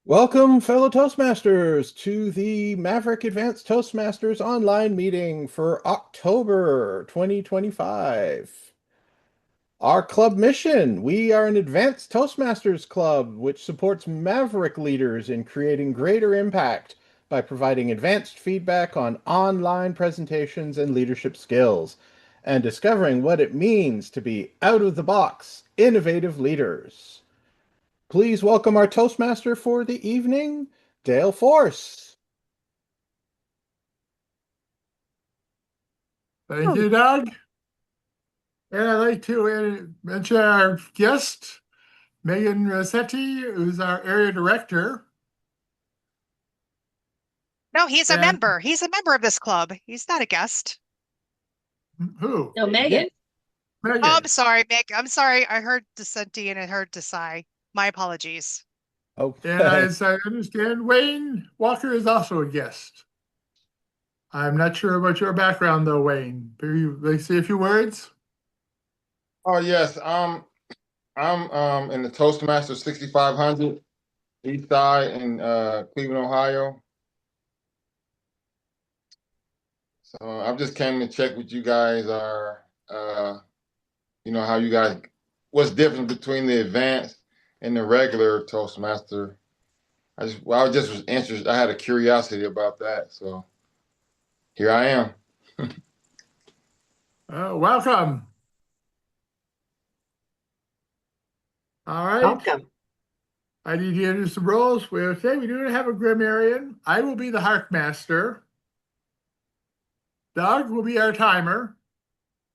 Welcome, fellow Toastmasters, to the Maverick Advanced Toastmasters online meeting for October 2025. Our club mission: we are an advanced Toastmasters club which supports Maverick leaders in creating greater impact by providing advanced feedback on online presentations and leadership skills, and discovering what it means to be out-of-the-box, innovative leaders. Please welcome our Toastmaster for the evening, Dale Force. Thank you, Doug. And I'd like to mention our guest, Megan Rossetti, who's our area director. No, he's a And member. He's a member of this club. He's not a guest. who? No, Megan. Megan. Oh, I'm sorry, Mick. I'm sorry. I heard Descenti and I heard Desai. My apologies. And Okay. as I understand, Wayne Walker is also a guest. I'm not sure about your background, though, Wayne. Maybe you like to say a few words? Oh yes, I'm in the Toastmaster 6500 East Side in Cleveland, Ohio. So I've just came to check what you guys are, how you guys, what's different between the advanced and the regular Toastmaster. I just was interested. I had a curiosity about that, so here I am. Welcome. All right. Welcome. I need to introduce the roles. Today we do have a grammarian. I will be the Hark Master. Doug will be our timer.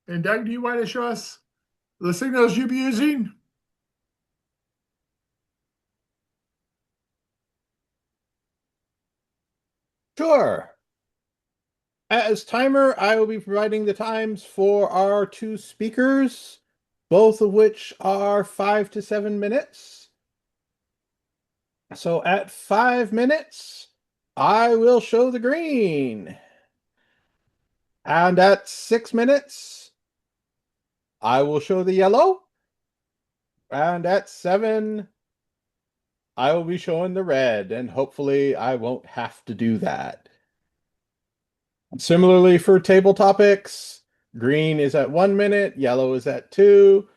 And Doug, do you want to show us the signals you'll be using? Sure. As timer, I will be providing the times for our two speakers, both of which are 5 to 7 minutes. So at 5 minutes, I will show the green. And at 6 minutes, I will show the yellow. And at 7, I will be showing the red, and hopefully I won't have to do that. Similarly for table topics, green is at 1 minute, yellow is at 2,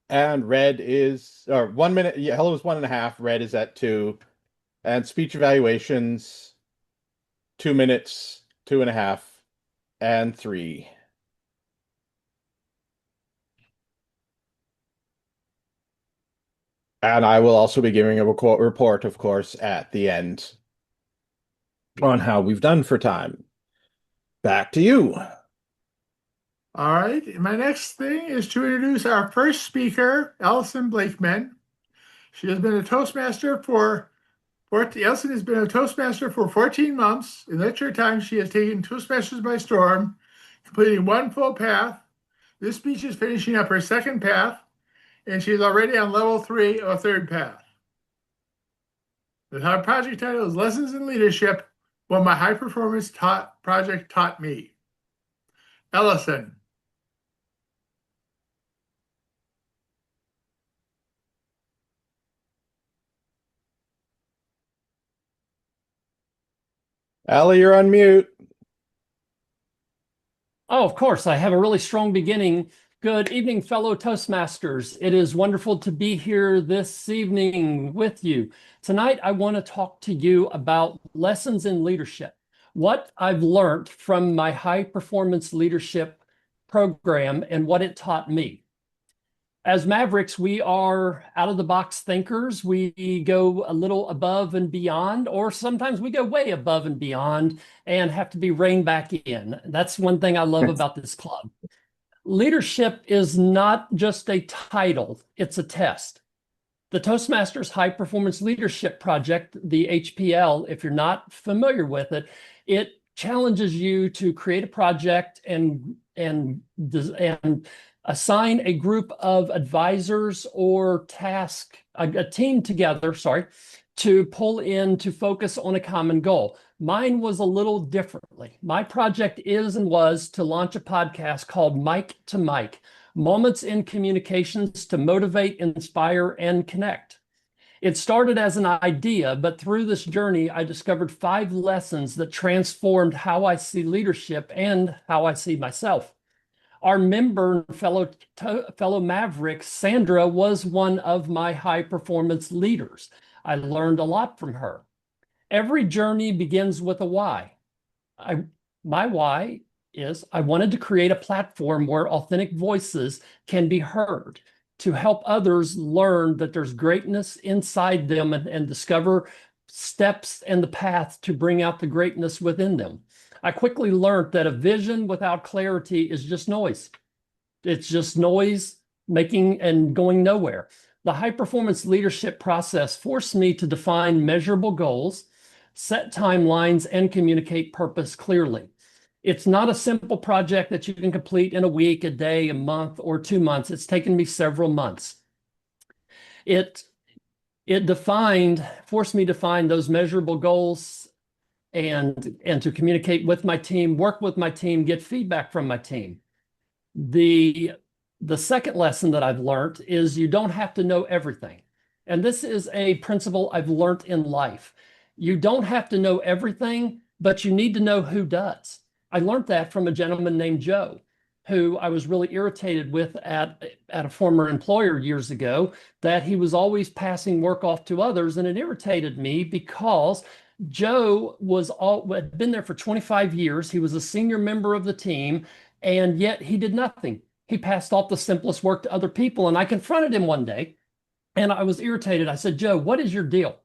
and red is, or 1 minute, yellow is 1.5, red is at 2, and speech evaluations, 2 minutes, 2.5, and 3. And I will also be giving a report, of course, at the end on how we've done for time. Back to you. All right. My next thing is to introduce our first speaker, Allie Blakeman. She has been a Toastmaster Alison has been a Toastmaster for 14 months. In that short time, she has taken Toastmasters by storm, completing one full path. This speech is finishing up her second path, and she is already on level 3 of a third path. The project title is Lessons in Leadership, What My High Performance Project Taught Me. Ellison. Allie, you're on mute. Oh, of course, I have a really strong beginning. Good evening, fellow Toastmasters. It is wonderful to be here this evening with you. Tonight, I want to talk to you about lessons in leadership, what I've learned from my high performance leadership program and what it taught me. As Mavericks, we are out-of-the-box thinkers. We go a little above and beyond, or sometimes we go way above and beyond and have to be reined back in. That's one thing I love about this club. Leadership is not just a title, it's a test. The Toastmasters High Performance Leadership Project, the HPL, if you're not familiar with it, it challenges you to create a project and assign a group of advisors or a team together, to pull in to focus on a common goal. Mine was a little differently. My project is and was to launch a podcast called Mic to Mic, Moments in Communications to Motivate, Inspire, and Connect. It started as an idea, but through this journey, I discovered 5 lessons that transformed how I see leadership and how I see myself. Our member and fellow Maverick, Sandra, was one of my high performance leaders. I learned a lot from her. Every journey begins with a why. My why is I wanted to create a platform where authentic voices can be heard to help others learn that there's greatness inside them and discover steps and the path to bring out the greatness within them. I quickly learned that a vision without clarity is just noise. It's just noise making and going nowhere. The high performance leadership process forced me to define measurable goals, set timelines, and communicate purpose clearly. It's not a simple project that you can complete in a week, a day, a month, or 2 months. It's taken me several months. It forced me to find those measurable goals and to communicate with my team, work with my team, get feedback from my team. The second lesson that I've learned is you don't have to know everything. And this is a principle I've learned in life. You don't have to know everything, but you need to know who does. I learned that from a gentleman named Joe, who I was really irritated with at a former employer years ago, that he was always passing work off to others. And it irritated me because Joe had been there for 25 years. He was a senior member of the team, and yet he did nothing. He passed off the simplest work to other people. And I confronted him one day, and I was irritated. I said, Joe, what is your deal?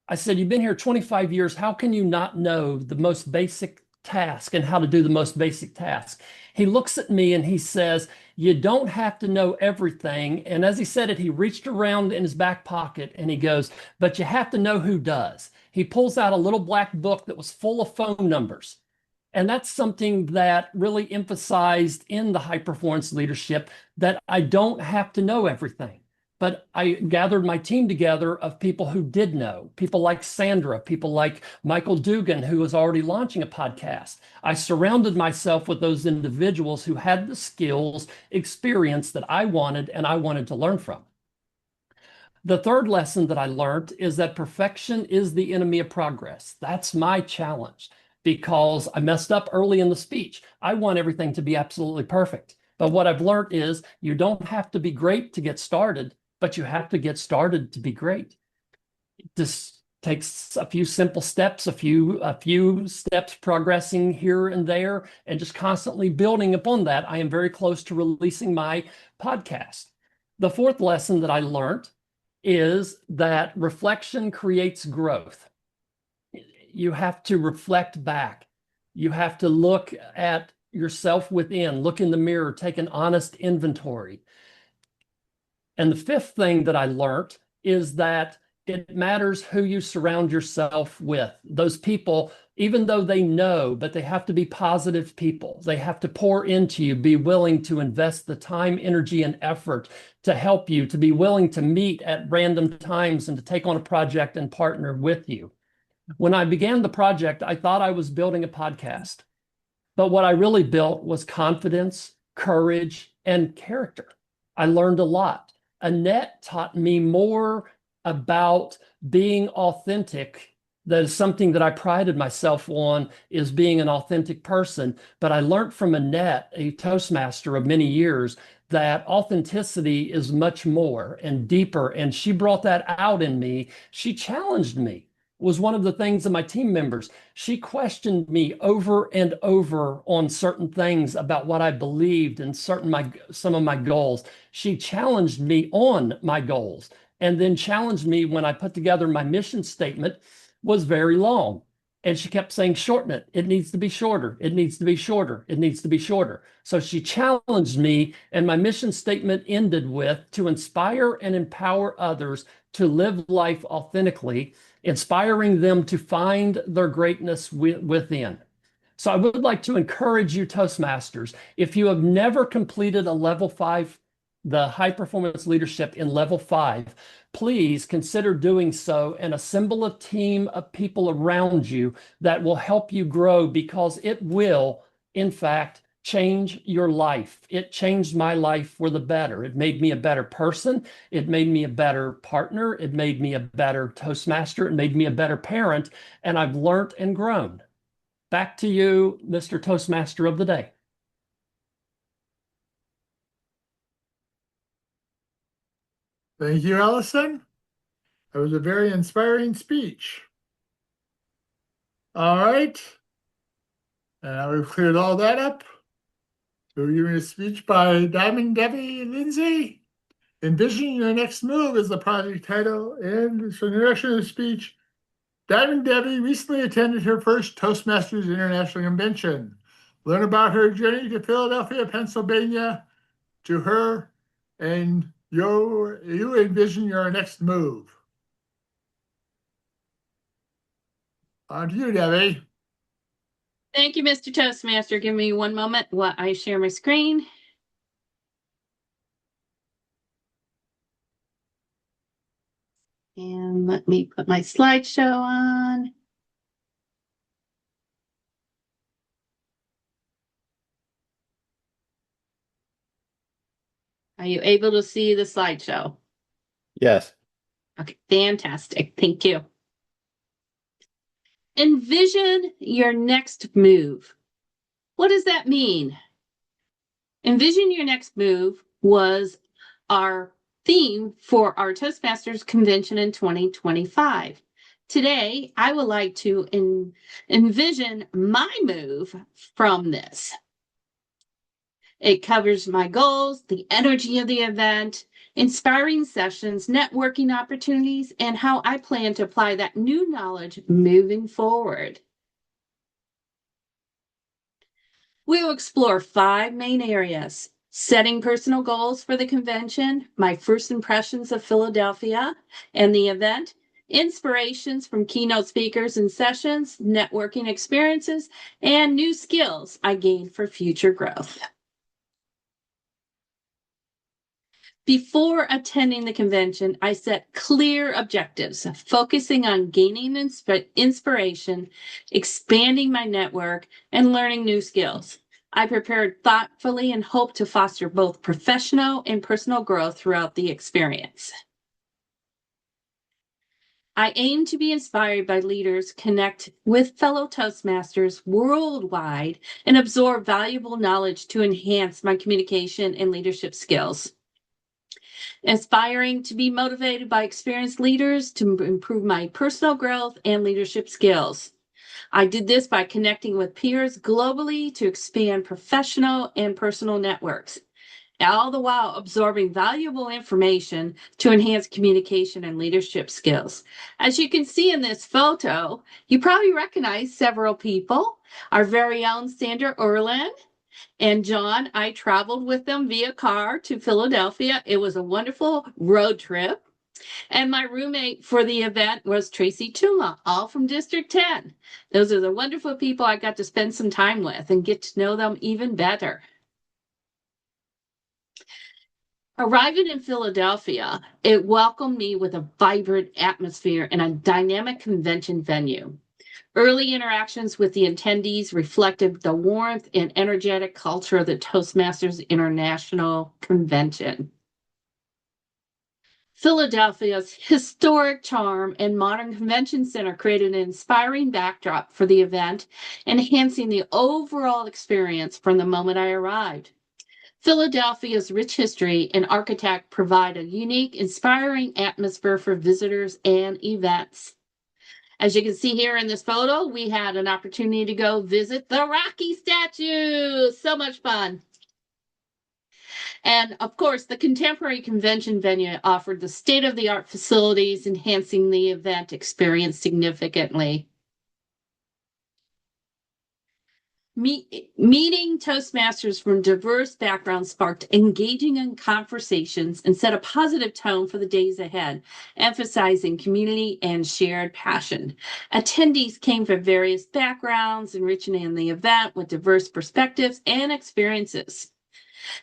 I said, you've been here 25 years. How can you not know the most basic task and how to do the most basic task? He looks at me and he says, you don't have to know everything. And as he said it, he reached around in his back pocket and he goes, but you have to know who does. He pulls out a little black book that was full of phone numbers. And that's something that really emphasized in the high performance leadership, that I don't have to know everything. But I gathered my team together of people who did know, people like Sandra, people like Michael Dugan, who was already launching a podcast. I surrounded myself with those individuals who had the skills, experience that I wanted and I wanted to learn from. The third lesson that I learned is that perfection is the enemy of progress. That's my challenge, because I messed up early in the speech. I want everything to be absolutely perfect. But what I've learned is you don't have to be great to get started, but you have to get started to be great. This takes a few simple steps, a few steps progressing here and there, and just constantly building upon that. I am very close to releasing my podcast. The fourth lesson that I learned is that reflection creates growth. You have to reflect back. You have to look at yourself within, look in the mirror, take an honest inventory. And the fifth thing that I learned is that it matters who you surround yourself with. Those people, even though they know, but they have to be positive people. They have to pour into you, be willing to invest the time, energy, and effort to help you, to be willing to meet at random times and to take on a project and partner with you. When I began the project, I thought I was building a podcast. But what I really built was confidence, courage, and character. I learned a lot. Annette taught me more about being authentic. That is something that I prided myself on, is being an authentic person. But I learned from Annette, a Toastmaster of many years, that authenticity is much more and deeper. And she brought that out in me. She challenged me. Was one of the things of my team members. She questioned me over and over on certain things about what I believed and some of my goals. She challenged me on my goals, and then challenged me when I put together my mission statement was very long. And she kept saying, shorten it. It needs to be shorter. It needs to be shorter. It needs to be shorter. So she challenged me, and my mission statement ended with, to inspire and empower others to live life authentically, inspiring them to find their greatness within. So I would like to encourage you, Toastmasters, if you have never completed a level 5, the high performance leadership in level 5, please consider doing so and assemble a team of people around you that will help you grow, because it will, in fact, change your life. It changed my life for the better. It made me a better person. It made me a better partner. It made me a better Toastmaster. It made me a better parent. And I've learned and grown. Back to you, Mr. Toastmaster of the Day. Thank you, Allison. That was a very inspiring speech. All right. And now we've cleared all that up. So we're giving a speech by Diamond Debbie Lindsey. Envision Your Next Move is the project title. And for the direction of the speech, Diamond Debbie recently attended her first Toastmasters International Convention. Learn about her journey to Philadelphia, Pennsylvania, to her, and you envision your next move. On to you, Debbie. Thank you, Mr. Toastmaster. Give me one moment while I share my screen. And let me put my slideshow on. Are you able to see the slideshow? Yes. Okay, fantastic. Thank you. Envision your next move. What does that mean? Envision your next move was our theme for our Toastmasters convention in 2025. Today, I would like to envision my move from this. It covers my goals, the energy of the event, inspiring sessions, networking opportunities, and how I plan to apply that new knowledge moving forward. We will explore 5 main areas: setting personal goals for the convention, my first impressions of Philadelphia and the event, inspirations from keynote speakers and sessions, networking experiences, and new skills I gained for future growth. Before attending the convention, I set clear objectives, focusing on gaining inspiration, expanding my network, and learning new skills. I prepared thoughtfully and hope to foster both professional and personal growth throughout the experience. I aim to be inspired by leaders, connect with fellow Toastmasters worldwide, and absorb valuable knowledge to enhance my communication and leadership skills. Aspiring to be motivated by experienced leaders to improve my personal growth and leadership skills. I did this by connecting with peers globally to expand professional and personal networks, all the while absorbing valuable information to enhance communication and leadership skills. As you can see in this photo, you probably recognize several people. Our very own Sandra Erlin and John. I traveled with them via car to Philadelphia. It was a wonderful road trip. And my roommate for the event was Tracy Tuma, all from District 10. Those are the wonderful people I got to spend some time with and get to know them even better. Arriving in Philadelphia, it welcomed me with a vibrant atmosphere and a dynamic convention venue. Early interactions with the attendees reflected the warmth and energetic culture of the Toastmasters International Convention. Philadelphia's historic charm and modern convention center created an inspiring backdrop for the event, enhancing the overall experience from the moment I arrived. Philadelphia's rich history and architecture provide a unique, inspiring atmosphere for visitors and events. As you can see here in this photo, we had an opportunity to go visit the Rocky statue. So much fun. And of course, the contemporary convention venue offered the state-of-the-art facilities, enhancing the event experience significantly. Meeting Toastmasters from diverse backgrounds sparked engaging conversations and set a positive tone for the days ahead, emphasizing community and shared passion. Attendees came from various backgrounds, enriching the event with diverse perspectives and experiences.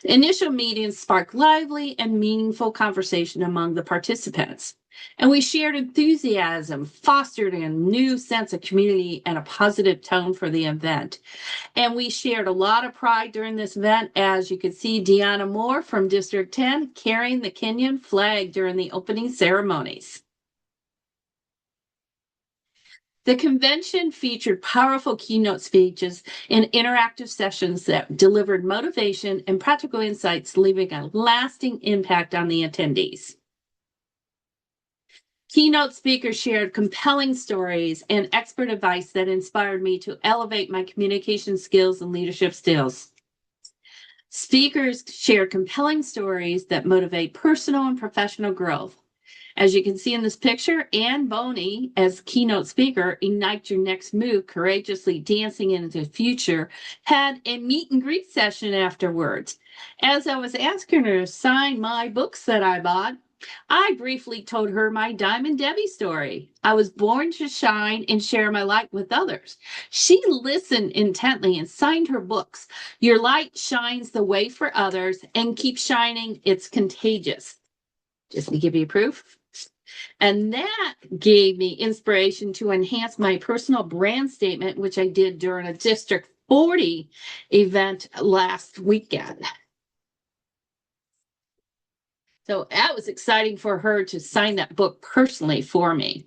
Initial meetings sparked lively and meaningful conversation among the participants. And we shared enthusiasm, fostered a new sense of community and a positive tone for the event. And we shared a lot of pride during this event. As you can see, Deanna Moore from District 10 carrying the Kenyan flag during the opening ceremonies. The convention featured powerful keynote speeches and interactive sessions that delivered motivation and practical insights, leaving a lasting impact on the attendees. Keynote speakers shared compelling stories and expert advice that inspired me to elevate my communication skills and leadership skills. Speakers shared compelling stories that motivate personal and professional growth. As you can see in this picture, Anne Boney, as keynote speaker, Ignite Your Next Move, Courageously Dancing into the Future, had a meet and greet session afterwards. As I was asking her to sign my books that I bought, I briefly told her my Diamond Debbie story. I was born to shine and share my light with others. She listened intently and signed her books. Your light shines the way for others and keep shining. It's contagious. Just to give you proof. And that gave me inspiration to enhance my personal brand statement, which I did during a District 40 event last weekend. So that was exciting for her to sign that book personally for me.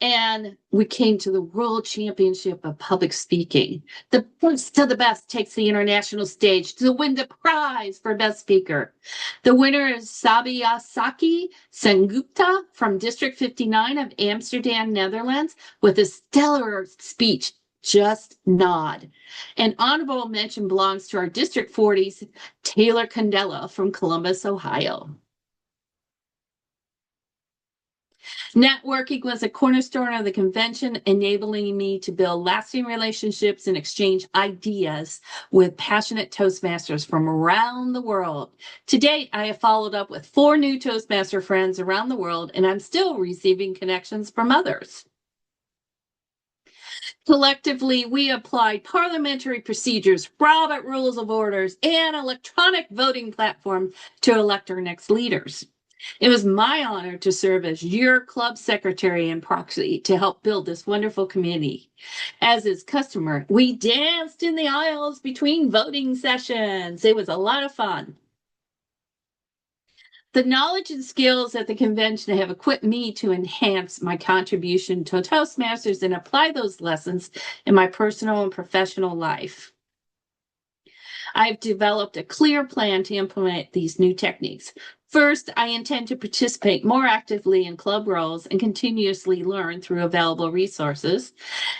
And we came to the World Championship of Public Speaking. The best of the best takes the international stage to win the prize for Best Speaker. The winner is Sabiyasaki Sengupta from District 59 of Amsterdam, Netherlands, with a stellar speech. Just nod. An honorable mention belongs to our District 40's Taylor Candela from Columbus, Ohio. Networking was a cornerstone of the convention, enabling me to build lasting relationships and exchange ideas with passionate Toastmasters from around the world. To date, I have followed up with 4 new Toastmaster friends around the world, and I'm still receiving connections from others. Collectively, we applied parliamentary procedures, Robert Rules of Orders, and electronic voting platform to elect our next leaders. It was my honor to serve as your club secretary and proxy to help build this wonderful community. As is customary, we danced in the aisles between voting sessions. It was a lot of fun. The knowledge and skills at the convention have equipped me to enhance my contribution to Toastmasters and apply those lessons in my personal and professional life. I've developed a clear plan to implement these new techniques. First, I intend to participate more actively in club roles and continuously learn through available resources.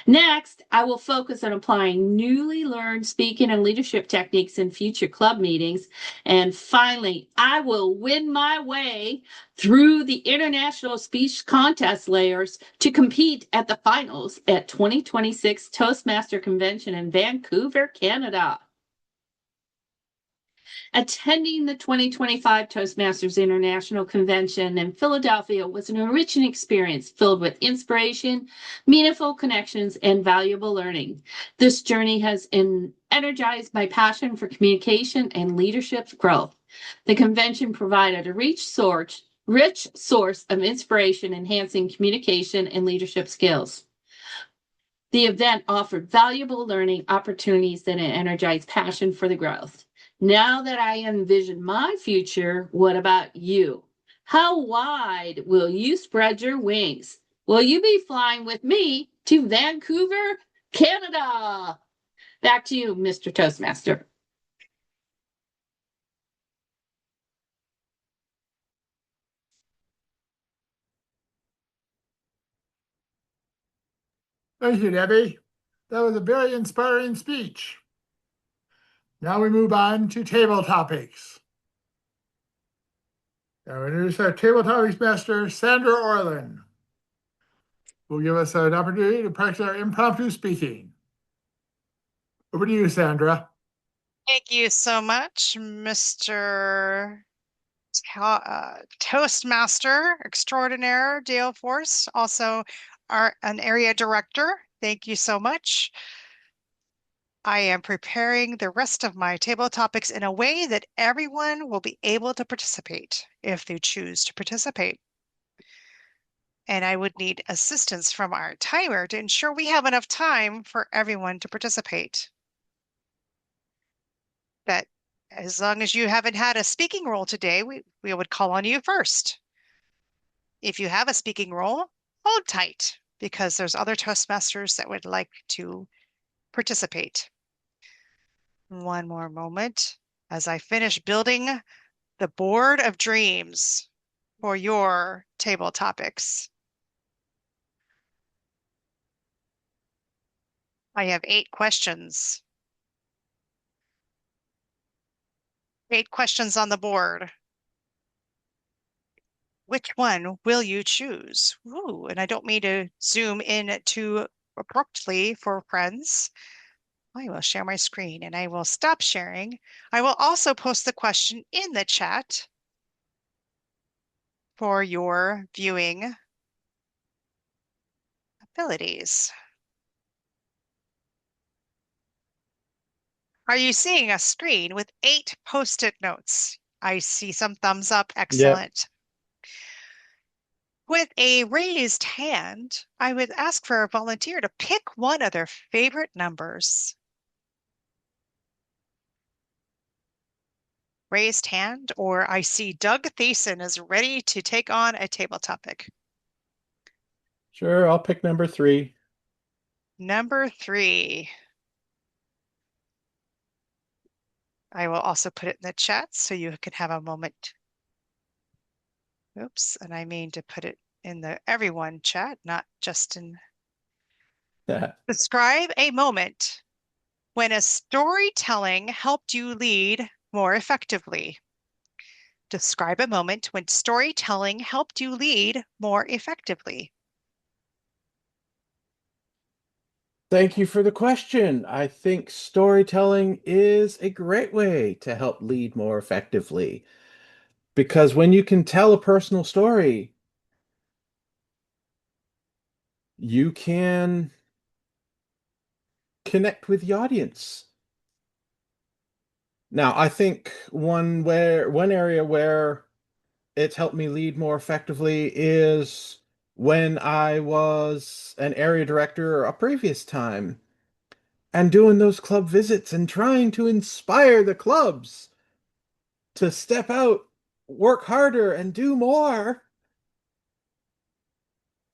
Next, I will focus on applying newly learned speaking and leadership techniques in future club meetings. And finally, I will win my way through the international speech contest layers to compete at the finals at 2026 Toastmaster Convention in Vancouver, Canada. Attending the 2025 Toastmasters International Convention in Philadelphia was an enriching experience filled with inspiration, meaningful connections, and valuable learning. This journey has energized my passion for communication and leadership growth. The convention provided a rich source of inspiration, enhancing communication and leadership skills. The event offered valuable learning opportunities that energized passion for the growth. Now that I envision my future, what about you? How wide will you spread your wings? Will you be flying with me to Vancouver, Canada? Back to you, Mr. Toastmaster. Thank you, Debbie. That was a very inspiring speech. Now we move on to table topics. Now we introduce our table topics master, Sandra Orland, who will give us an opportunity to practice our impromptu speaking. Over to you, Sandra. Thank you so much, Mr. Toastmaster Extraordinaire Dale Force, also an area director. Thank you so much. I am preparing the rest of my table topics in a way that everyone will be able to participate if they choose to participate. And I would need assistance from our timer to ensure we have enough time for everyone to participate. That as long as you haven't had a speaking role today, we would call on you first. If you have a speaking role, hold tight because there's other Toastmasters that would like to participate. One more moment as I finish building the board of dreams for your table topics. I have 8 questions. 8 questions on the board. Which one will you choose? Ooh, and I don't mean to zoom in too abruptly for friends. I will share my screen and I will stop sharing. I will also post the question in the chat for your viewing abilities. Are you seeing a screen with 8 post-it notes? I see some thumbs up. Yep. Excellent. With a raised hand, I would ask for a volunteer to pick one of their favorite numbers. Raised hand, or I see Doug Thiessen is ready to take on a table topic. Sure, I'll pick number 3. Number 3. I will also put it in the chat so you can have a moment. Oops, and I mean to put it in the everyone chat, not just in. Describe a moment when a storytelling helped you lead more effectively. Describe a moment when storytelling helped you lead more effectively. Thank you for the question. I think storytelling is a great way to help lead more effectively because when you can tell a personal story, you can connect with the audience. Now, I think one area where it's helped me lead more effectively is when I was an area director a previous time and doing those club visits and trying to inspire the clubs to step out, work harder, and do more.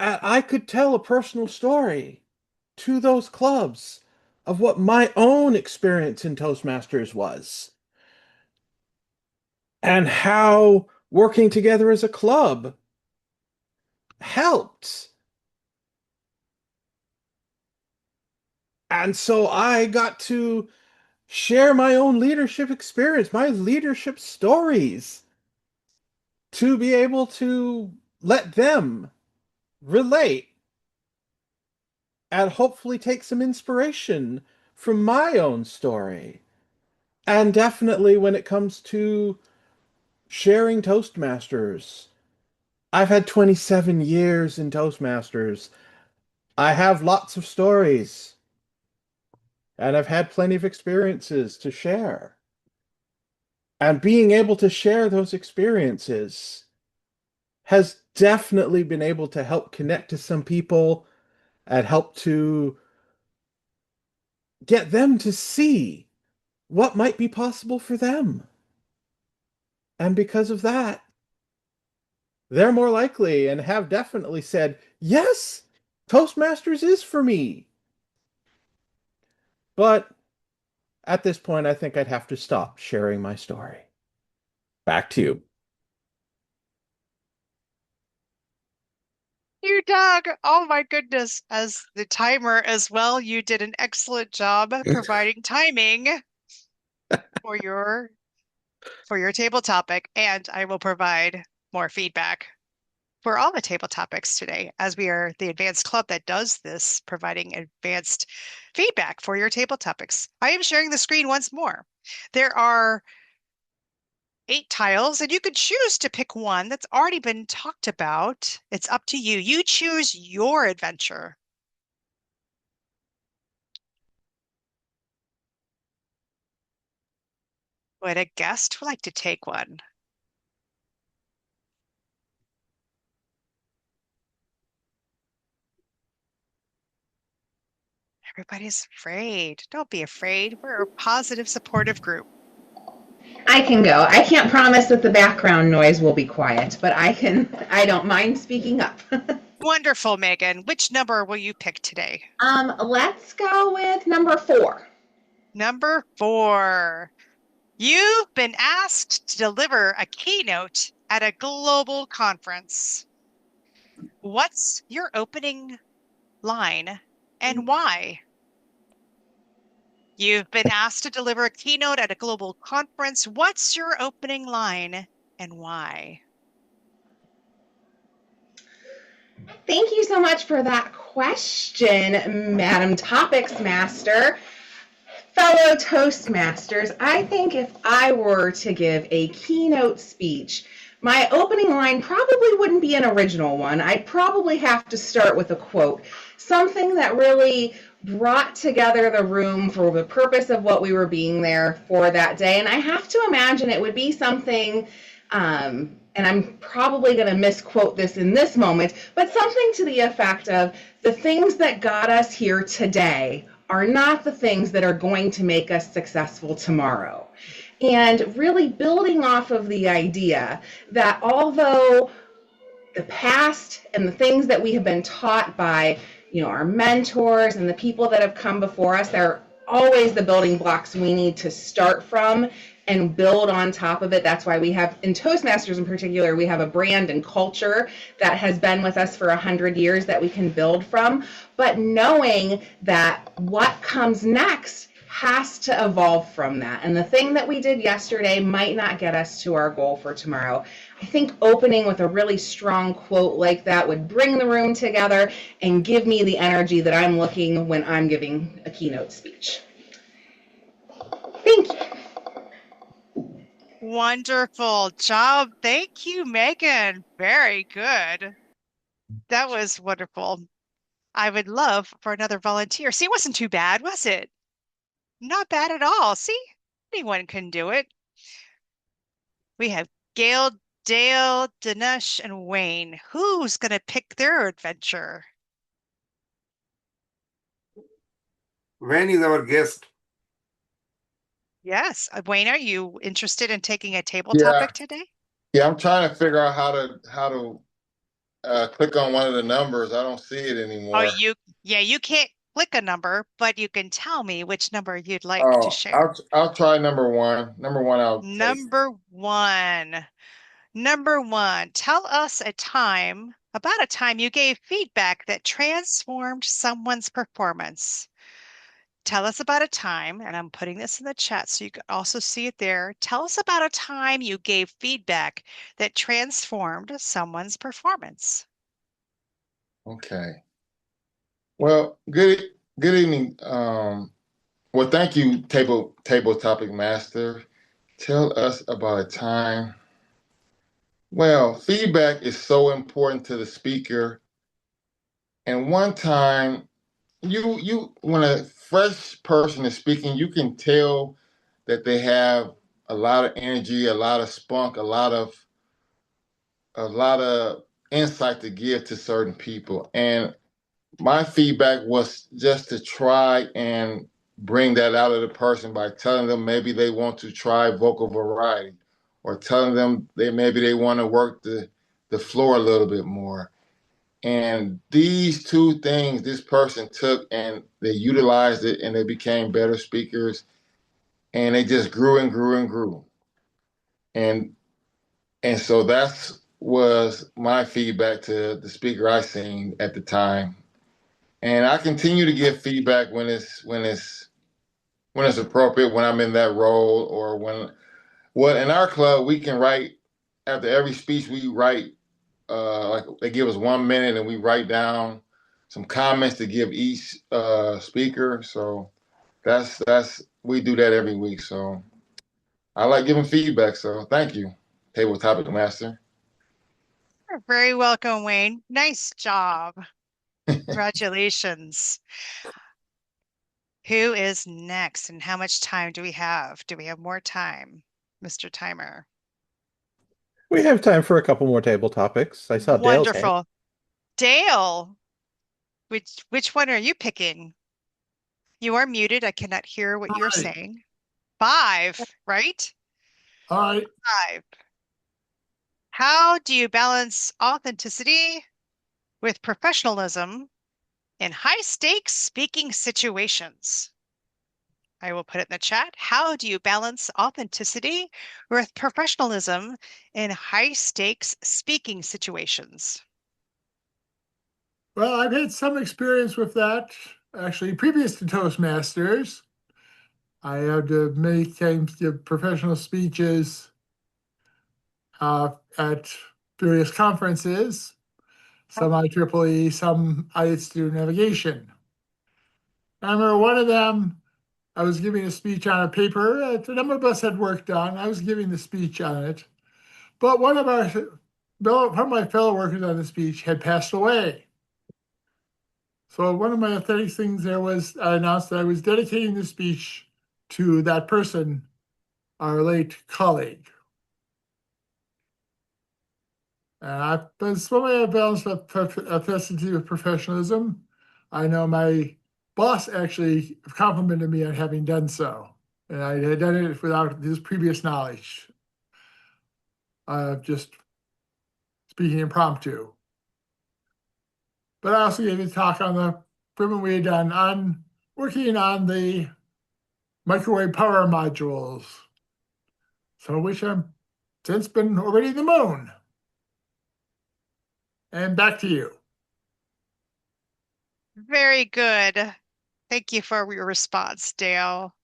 And I could tell a personal story to those clubs of what my own experience in Toastmasters was and how working together as a club helped. And so I got to share my own leadership experience, my leadership stories, to be able to let them relate and hopefully take some inspiration from my own story. And definitely when it comes to sharing Toastmasters, I've had 27 years in Toastmasters. I have lots of stories, and I've had plenty of experiences to share. And being able to share those experiences has definitely been able to help connect to some people and help to get them to see what might be possible for them. And because of that, they're more likely and have definitely said, yes, Toastmasters is for me. But at this point, I think I'd have to stop sharing my story. Back to you. You, Doug. Oh my goodness. As the timer as well, you did an excellent job providing timing for your table topic, and I will provide more feedback for all the table topics today, as we are the advanced club that does this, providing advanced feedback for your table topics. I am sharing the screen once more. There are 8 tiles, and you could choose to pick one that's already been talked about. It's up to you. You choose your adventure. Would a guest like to take one? Everybody's afraid. Don't be afraid. We're a positive, supportive group. I can go. I can't promise that the background noise will be quiet, but I don't mind speaking up. Wonderful, Megan. Which number will you pick today? Let's go with number 4. Number 4. You've been asked to deliver a keynote at a global conference. What's your opening line and why? You've been asked to deliver a keynote at a global conference. What's your opening line and why? Thank you so much for that question, Madam Topics Master. Fellow Toastmasters, I think if I were to give a keynote speech, my opening line probably wouldn't be an original one. I'd probably have to start with a quote, something that really brought together the room for the purpose of what we were being there for that day. And I have to imagine it would be something, and I'm probably going to misquote this in this moment, but something to the effect of, the things that got us here today are not the things that are going to make us successful tomorrow. And really building off of the idea that although the past and the things that we have been taught by, our mentors and the people that have come before us, they're always the building blocks we need to start from and build on top of it. That's why we have, in Toastmasters in particular, we have a brand and culture that has been with us for 100 years that we can build from. But knowing that what comes next has to evolve from that. And the thing that we did yesterday might not get us to our goal for tomorrow. I think opening with a really strong quote like that would bring the room together and give me the energy that I'm looking when I'm giving a keynote speech. Thank you. Wonderful job. Thank you, Megan. Very good. That was wonderful. I would love for another volunteer. See, it wasn't too bad, was it? Not bad at all. See, anyone can do it. We have Gail, Dale, Dinesh, and Wayne. Who's going to pick their adventure? Wayne is our guest. Yes. Wayne, are you interested in taking a table Yeah. topic today? Yeah, I'm trying to figure out how to click on one of the numbers. I don't see it anymore. You can't click a number, but you can tell me which number you'd like to share. I'll try number 1. Number 1 I'll take. Number 1. Number 1, tell us about a time you gave feedback that transformed someone's performance. Tell us about a time, and I'm putting this in the chat so you can also see it there. Tell us about a time you gave feedback that transformed someone's performance. Okay. Well, good evening. Well, thank you, table topic master. Tell us about a time. Well, feedback is so important to the speaker. And one time, when a fresh person is speaking, you can tell that they have a lot of energy, a lot of spunk, a lot of insight to give to certain people. And my feedback was just to try and bring that out of the person by telling them maybe they want to try vocal variety, or telling them maybe they want to work the floor a little bit more. And these 2 things this person took and they utilized it, and they became better speakers, and they just grew and grew and grew. And so that's was my feedback to the speaker I seen at the time. And I continue to give feedback when it's appropriate, when I'm in that role, or in our club we can write after every speech. We write like they give us 1 minute, and we write down some comments to give each speaker. So that's we do that every week. So I like giving feedback. So thank you, table topic master. You're very welcome, Wayne. Nice job. Congratulations. Who is next and how much time do we have? Do we have more time, Mr. Timer? We have time for a couple more table topics. I saw Dale's hand. Wonderful. Dale, which one are you picking? You are muted. I cannot hear what you're Five. saying. 5, right? All right. 5. How do you balance authenticity with professionalism in high-stakes speaking situations? I will put it in the chat. How do you balance authenticity with professionalism in high-stakes speaking situations? Well, I've had some experience with that. Actually, previous to Toastmasters, I had to many times give professional speeches at various conferences, some IEEE, some IELTS navigation. I remember one of them, I was giving a speech on a paper that a number of us had worked on. I was giving the speech on it. But one of my fellow workers on the speech had passed away. So one of my authentic things there was I announced that I was dedicating the speech to that person, our late colleague. But it's one way I balance authenticity with professionalism. I know my boss actually complimented me on having done so, and I had done it without his previous knowledge. Just speaking impromptu. But I also gave a talk on the equipment we had done on working on the microwave power modules. So which I've since been already the moon. And back to you. Very good. Thank you for your response, Dale.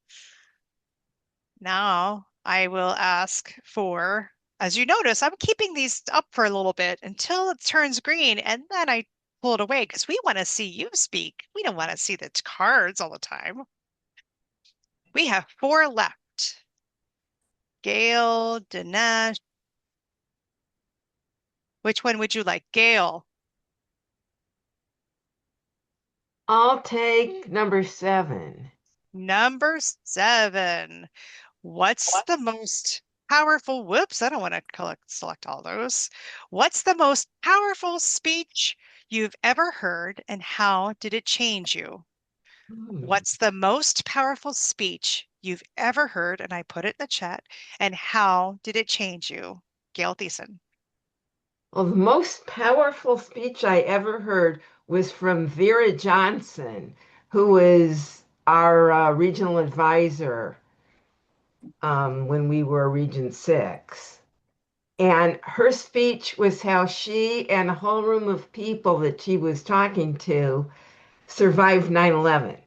Now I will ask for, as you notice, I'm keeping these up for a little bit until it turns green, and then I pull it away because we want to see you speak. We don't want to see the cards all the time. We have 4 left. Gail, Dinesh. Which one would you like? Gail. I'll take number 7. Number 7. What's the most powerful? Whoops, I don't want to select all those. What's the most powerful speech you've ever heard, and how did it change you? What's the most powerful speech you've ever heard? And I put it in the chat. And how did it change you? Gail Thiessen. Well, the most powerful speech I ever heard was from Vera Johnson, who was our regional advisor when we were Region 6. And her speech was how she and a whole room of people that she was talking to survived 9/11.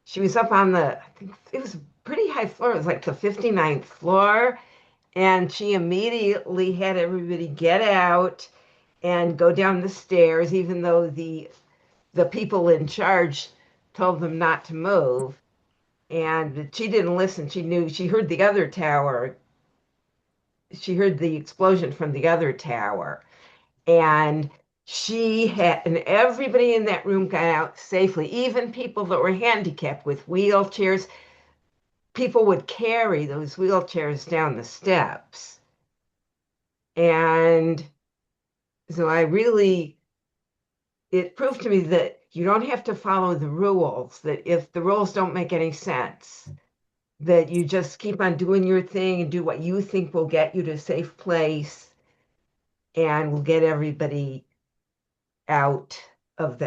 She was up on I think it was a pretty high floor. It was like the 59th floor. And she immediately had everybody get out and go down the stairs, even though the people in charge told them not to move. And she didn't listen. She heard the other tower. She heard the explosion from the other tower. And and everybody in that room got out safely, even people that were handicapped with wheelchairs. People would carry those wheelchairs down the steps. And so it proved to me that you don't have to follow the rules, that if the rules don't make any sense, that you just keep on doing your thing and do what you think will get you to a safe place and will get everybody out of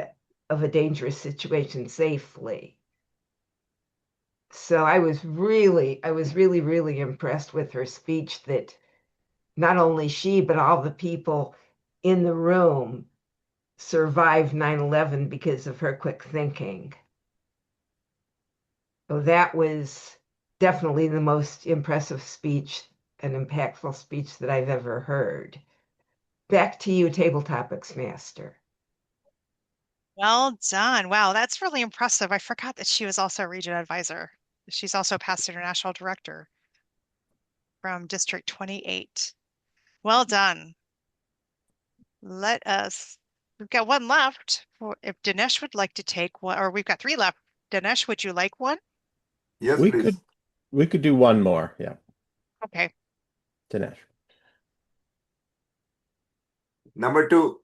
a dangerous situation safely. So I was really, really impressed with her speech, that not only she, but all the people in the room survived 9/11 because of her quick thinking. So that was definitely the most impressive speech and impactful speech that I've ever heard. Back to you, Table Topics Master. Well done. Wow, that's really impressive. I forgot that she was also a region advisor. She's also past international director from District 28. Well done. We've got one left. If Dinesh would like to take one, or we've got 3 left. Dinesh, would you like one? Yes, We please. could do one more. Yeah, Okay. Dinesh. Number 2.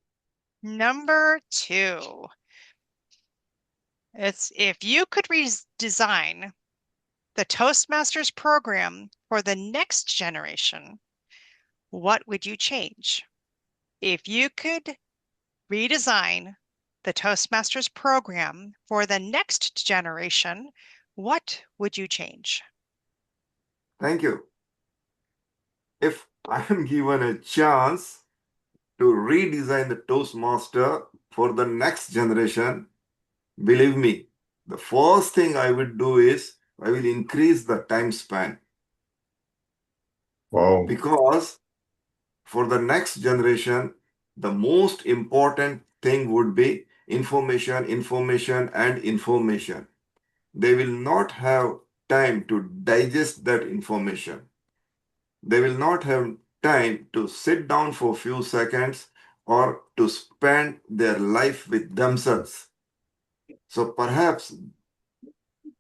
Number 2. It's if you could redesign the Toastmasters program for the next generation, what would you change? If you could redesign the Toastmasters program for the next generation, what would you change? Thank you. If I am given a chance to redesign the Toastmaster for the next generation, believe me, the first thing I would do is I will increase the time span. Wow. Because for the next generation, the most important thing would be information, information, and information. They will not have time to digest that information. They will not have time to sit down for a few seconds or to spend their life with themselves. So perhaps,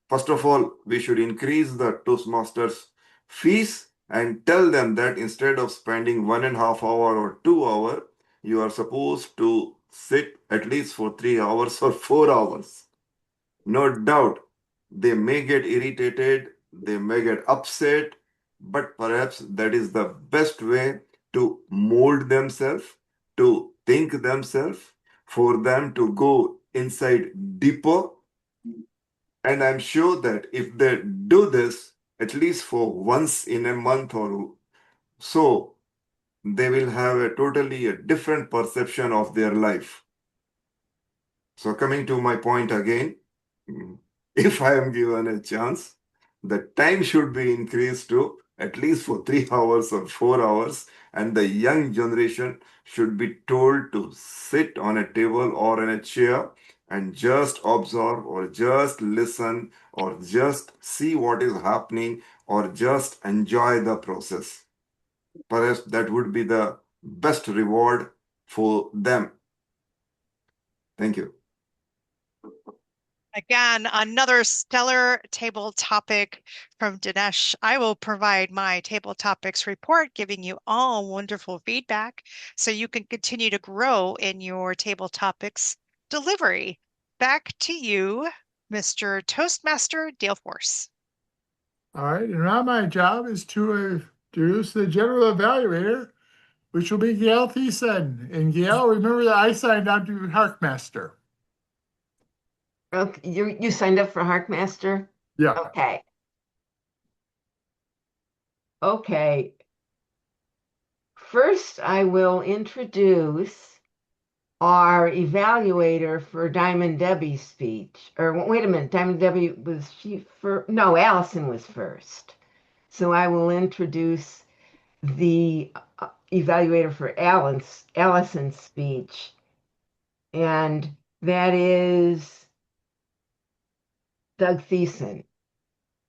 first of all, we should increase the Toastmasters fees and tell them that instead of spending 1.5 hour or 2 hours, you are supposed to sit at least for 3 hours or 4 hours. No doubt, they may get irritated, they may get upset, but perhaps that is the best way to mold themselves, to think themselves, for them to go inside deeper. And I'm sure that if they do this at least for once in a month or so, they will have a totally different perception of their life. So coming to my point again, if I am given a chance, the time should be increased to at least for 3 hours or 4 hours, and the young generation should be told to sit on a table or in a chair and just observe or just listen or just see what is happening or just enjoy the process. Perhaps that would be the best reward for them. Thank you. Again, another stellar table topic from Dinesh. I will provide my table topics report, giving you all wonderful feedback so you can continue to grow in your table topics delivery. Back to you, Mr. Toastmaster Daleforce. All right, and now my job is to introduce the general evaluator, which will be Gail Thiessen. And Gail, remember that I signed on to Harkmaster. Okay, you signed up for Harkmaster? Yeah. Okay. Okay. First, I will introduce our evaluator for Diamond Debbie's speech. Or wait a minute, Diamond Debbie was she first? No, Allison was first. So I will introduce the evaluator for Allison's speech. And that is Doug Thiessen.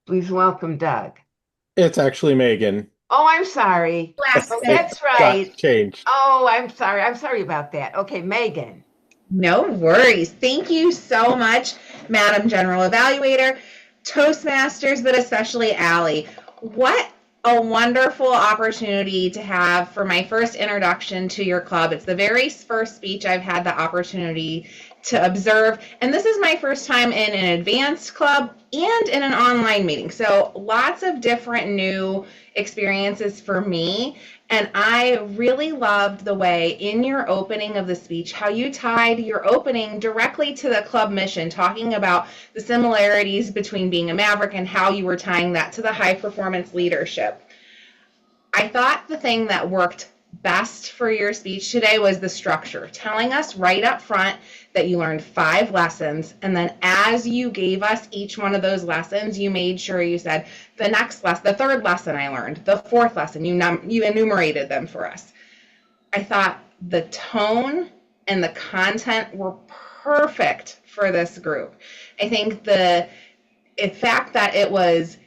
Please welcome Doug. It's actually Megan. Oh, I'm sorry. Last Oh, minute. that's right. Got changed. Oh, I'm sorry. I'm sorry about that. Okay, Megan. No worries. Thank you so much, Madam General Evaluator, Toastmasters, but especially Allie. What a wonderful opportunity to have for my first introduction to your club. It's the very first speech I've had the opportunity to observe, and this is my first time in an advanced club and in an online meeting. So lots of different new experiences for me. And I really loved the way in your opening of the speech, how you tied your opening directly to the club mission, talking about the similarities between being a Maverick and how you were tying that to the high performance leadership. I thought the thing that worked best for your speech today was the structure, telling us right up front that you learned 5 lessons, and then as you gave us each one of those lessons, you made sure you said the next lesson, the 3rd lesson I learned, the 4th lesson, you enumerated them for us. I thought the tone and the content were perfect for this group. I think the fact that it was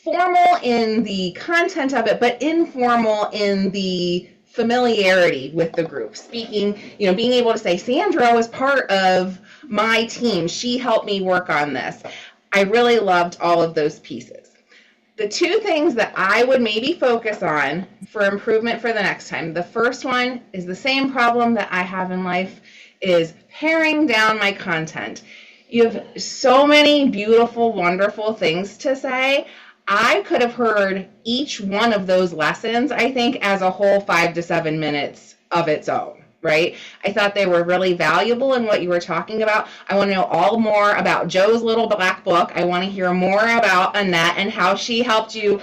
formal in the content of it, but informal in the familiarity with the group. Speaking, being able to say, Sandra was part of my team. She helped me work on this. I really loved all of those pieces. The two things that I would maybe focus on for improvement for the next time. The first one is the same problem that I have in life, is paring down my content. You have so many beautiful, wonderful things to say. I could have heard each one of those lessons, I think, as a whole 5 to 7 minutes of its own. Right? I thought they were really valuable in what you were talking about. I want to know all more about Joe's Little Black Book. I want to hear more about Annette and how she helped you,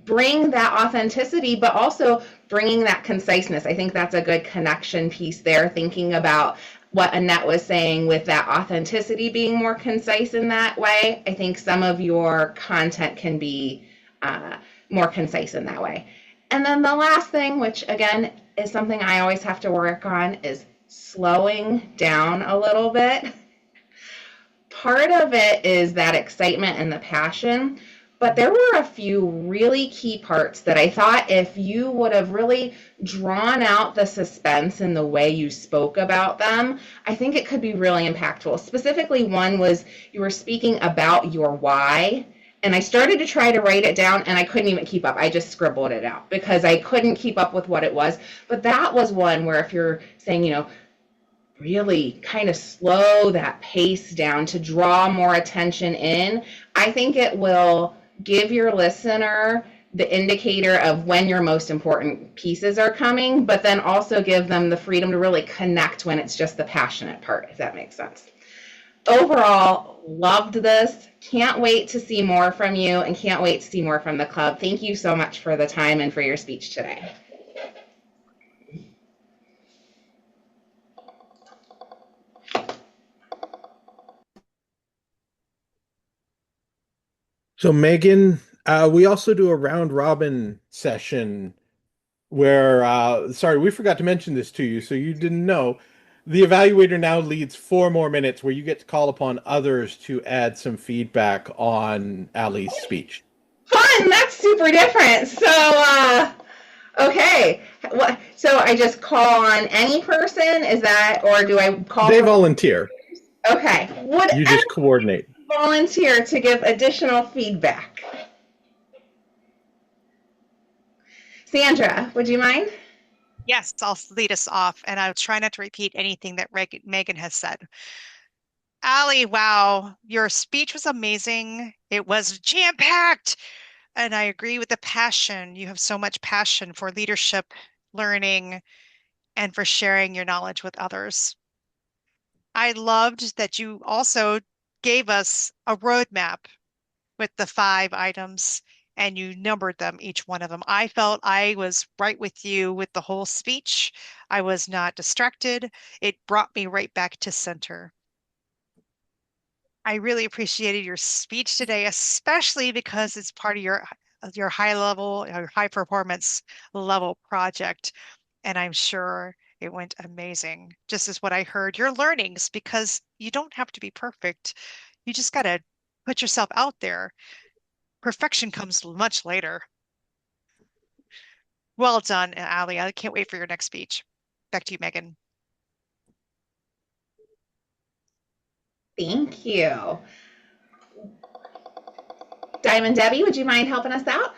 bring that authenticity, but also bringing that conciseness. I think that's a good connection piece there, thinking about what Annette was saying with that authenticity being more concise in that way. I think some of your content can be more concise in that way. And then the last thing, which again is something I always have to work on, is slowing down a little bit. Part of it is that excitement and the passion, but there were a few really key parts that I thought if you would have really drawn out the suspense in the way you spoke about them, I think it could be really impactful. Specifically, one was you were speaking about your why. And I started to try to write it down, and I couldn't even keep up. I just scribbled it out because I couldn't keep up with what it was. But that was one where if you're saying, really kind of slow that pace down to draw more attention in, I think it will give your listener the indicator of when your most important pieces are coming, but then also give them the freedom to really connect when it's just the passionate part, if that makes sense. Overall, loved this. Can't wait to see more from you and can't wait to see more from the club. Thank you so much for the time and for your speech today. So, Megan, we also do a round robin session where, sorry, we forgot to mention this to you, so you didn't know. The evaluator now leads 4 more minutes where you get to call upon others to add some feedback on Allie's speech. Fun! That's super different. So, okay. So I just call on any person? Is that, or do I call? They volunteer. Okay. Would You just coordinate. Volunteer to give additional feedback? Sandra, would you mind? Yes, I'll lead us off, and I'll try not to repeat anything that Megan has said. Allie, wow, your speech was amazing. It was jam-packed, and I agree with the passion. You have so much passion for leadership, learning, and for sharing your knowledge with others. I loved that you also gave us a roadmap with the 5 items and you numbered them, each one of them. I felt I was right with you with the whole speech. I was not distracted. It brought me right back to center. I really appreciated your speech today, especially because it's part of your high level, your high performance level project. And I'm sure it went amazing. Just as what I heard, your learnings, because you don't have to be perfect. You just got to put yourself out there. Perfection comes much later. Well done, Allie. I can't wait for your next speech. Back to you, Megan. Thank you. Diamond Debbie, would you mind helping us out?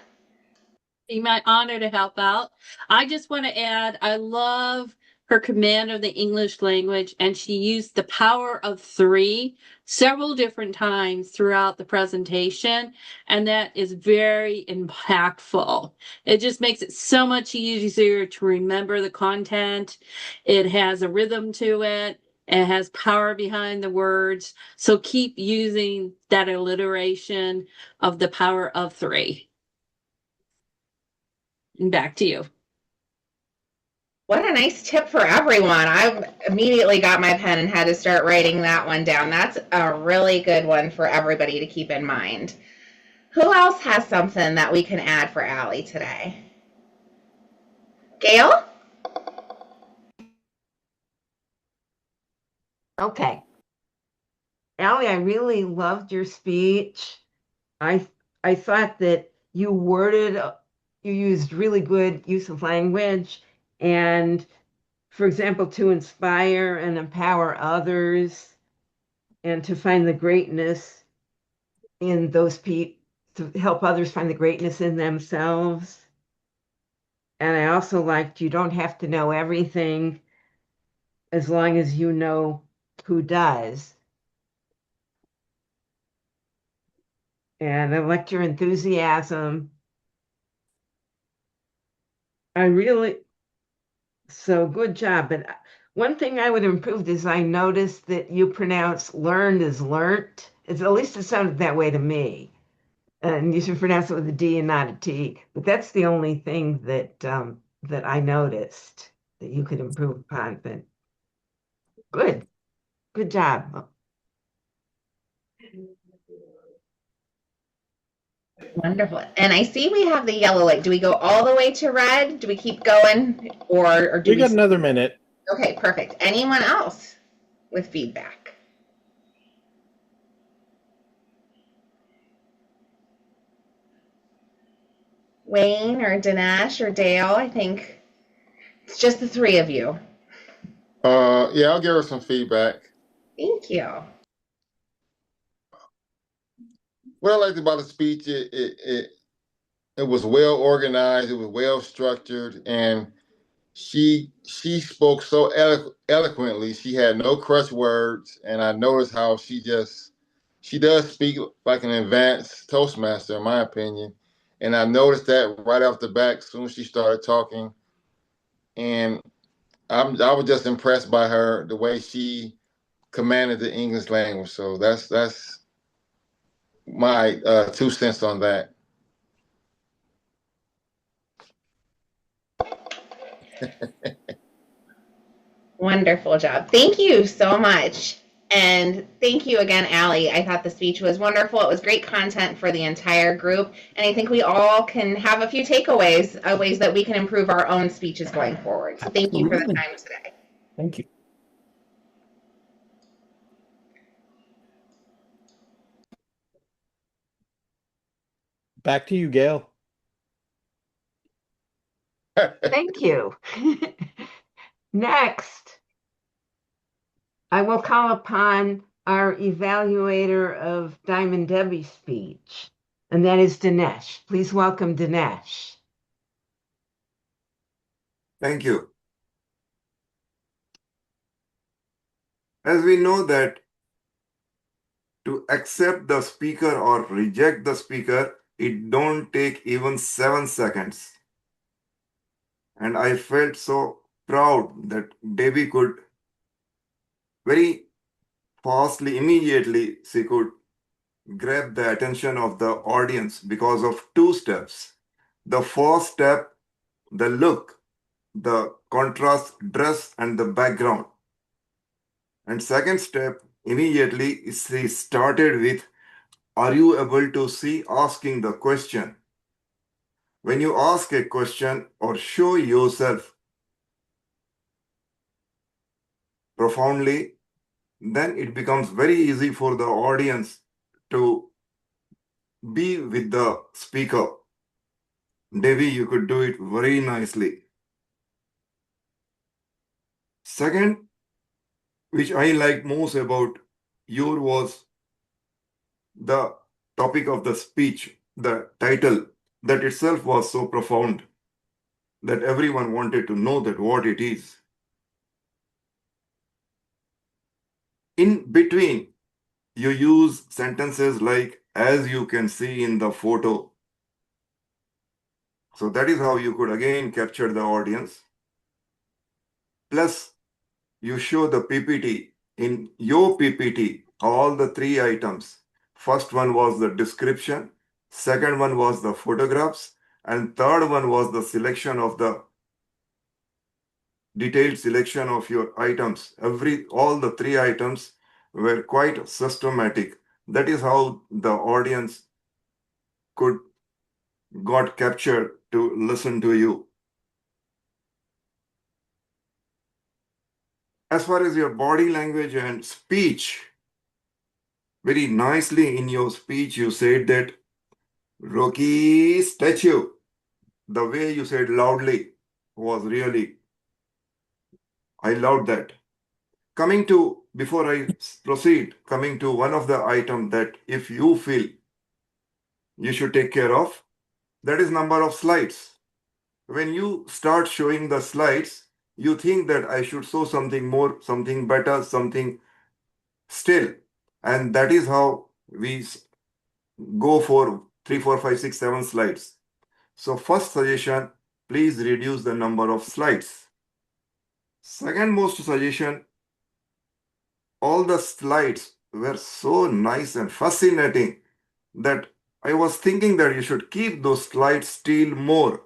Be my honor to help out. I just want to add, I love her command of the English language, and she used the power of 3 several different times throughout the presentation, and that is very impactful. It just makes it so much easier to remember the content. It has a rhythm to it. It has power behind the words. So keep using that alliteration of the power of 3. Back to you. What a nice tip for everyone. I immediately got my pen and had to start writing that one down. That's a really good one for everybody to keep in mind. Who else has something that we can add for Allie today? Gail? Okay. Allie, I really loved your speech. I thought that you used really good use of language, and for example, to inspire and empower others and to find the greatness in those people to help others find the greatness in themselves. And I also liked you don't have to know everything as long as you know who does. And I liked your enthusiasm. So good job. But one thing I would improve is I noticed that you pronounce learned as learnt. At least it sounded that way to me. And you should pronounce it with a D and not a T. But that's the only thing that I noticed that you could improve upon. But good job. Wonderful. And I see we have the yellow light. Do we go all the way to red? Do we keep going? Or do We got another minute. Okay, perfect. Anyone else with feedback? Wayne or Dinesh or Dale? I think it's just the three of you. Yeah, I'll give her some feedback. Thank you. What I liked about the speech, it was well organized, it was well structured, and she spoke so eloquently. She had no crutch words, and I noticed how she does speak like an advanced Toastmaster, in my opinion. And I noticed that right off the back, as soon as she started talking, and I was just impressed by her, the way she commanded the English language. So that's my 2 cents on that. Wonderful job. Thank you so much. And thank you again, Allie. I thought the speech was wonderful. It was great content for the entire group. And I think we all can have a few takeaways, ways that we can improve our own speeches going forward. So thank you for the Absolutely. time today. Thank you. Back to you, Gail. Thank you. Next, I will call upon our evaluator of Diamond Debbie's speech, and that is Dinesh. Please welcome Dinesh. Thank you. As we know that to accept the speaker or reject the speaker, it don't take even 7 seconds. And I felt so proud that Debbie could very fastly, immediately, she could grab the attention of the audience because of 2 steps. The first step, the look, the contrast dress and the background. And second step, immediately she started with, are you able to see, asking the question. When you ask a question or show yourself profoundly, then it becomes very easy for the audience to be with the speaker. Devi, you could do it very nicely. Second, which I liked most about your was the topic of the speech, the title, that itself was so profound that everyone wanted to know that what it is. In between, you use sentences like, as you can see in the photo. So that is how you could again capture the audience. Plus, you show the PPT. In your PPT, all the 3 items. First one was the description, second one was the photographs, and third one was the selection of the detailed selection of your items. All the 3 items were quite systematic. That is how the audience got captured to listen to you. As far as your body language and speech, very nicely in your speech, you said that Rocky statue. The way you said loudly was really, I loved that. Before I proceed, coming to one of the items that if you feel you should take care of. That is number of slides. When you start showing the slides, you think that I should show something more, something better, something still. And that is how we go for 3, 4, 5, 6, 7 slides. So first suggestion, please reduce the number of slides. Second most suggestion, all the slides were so nice and fascinating that I was thinking that you should keep those slides still more.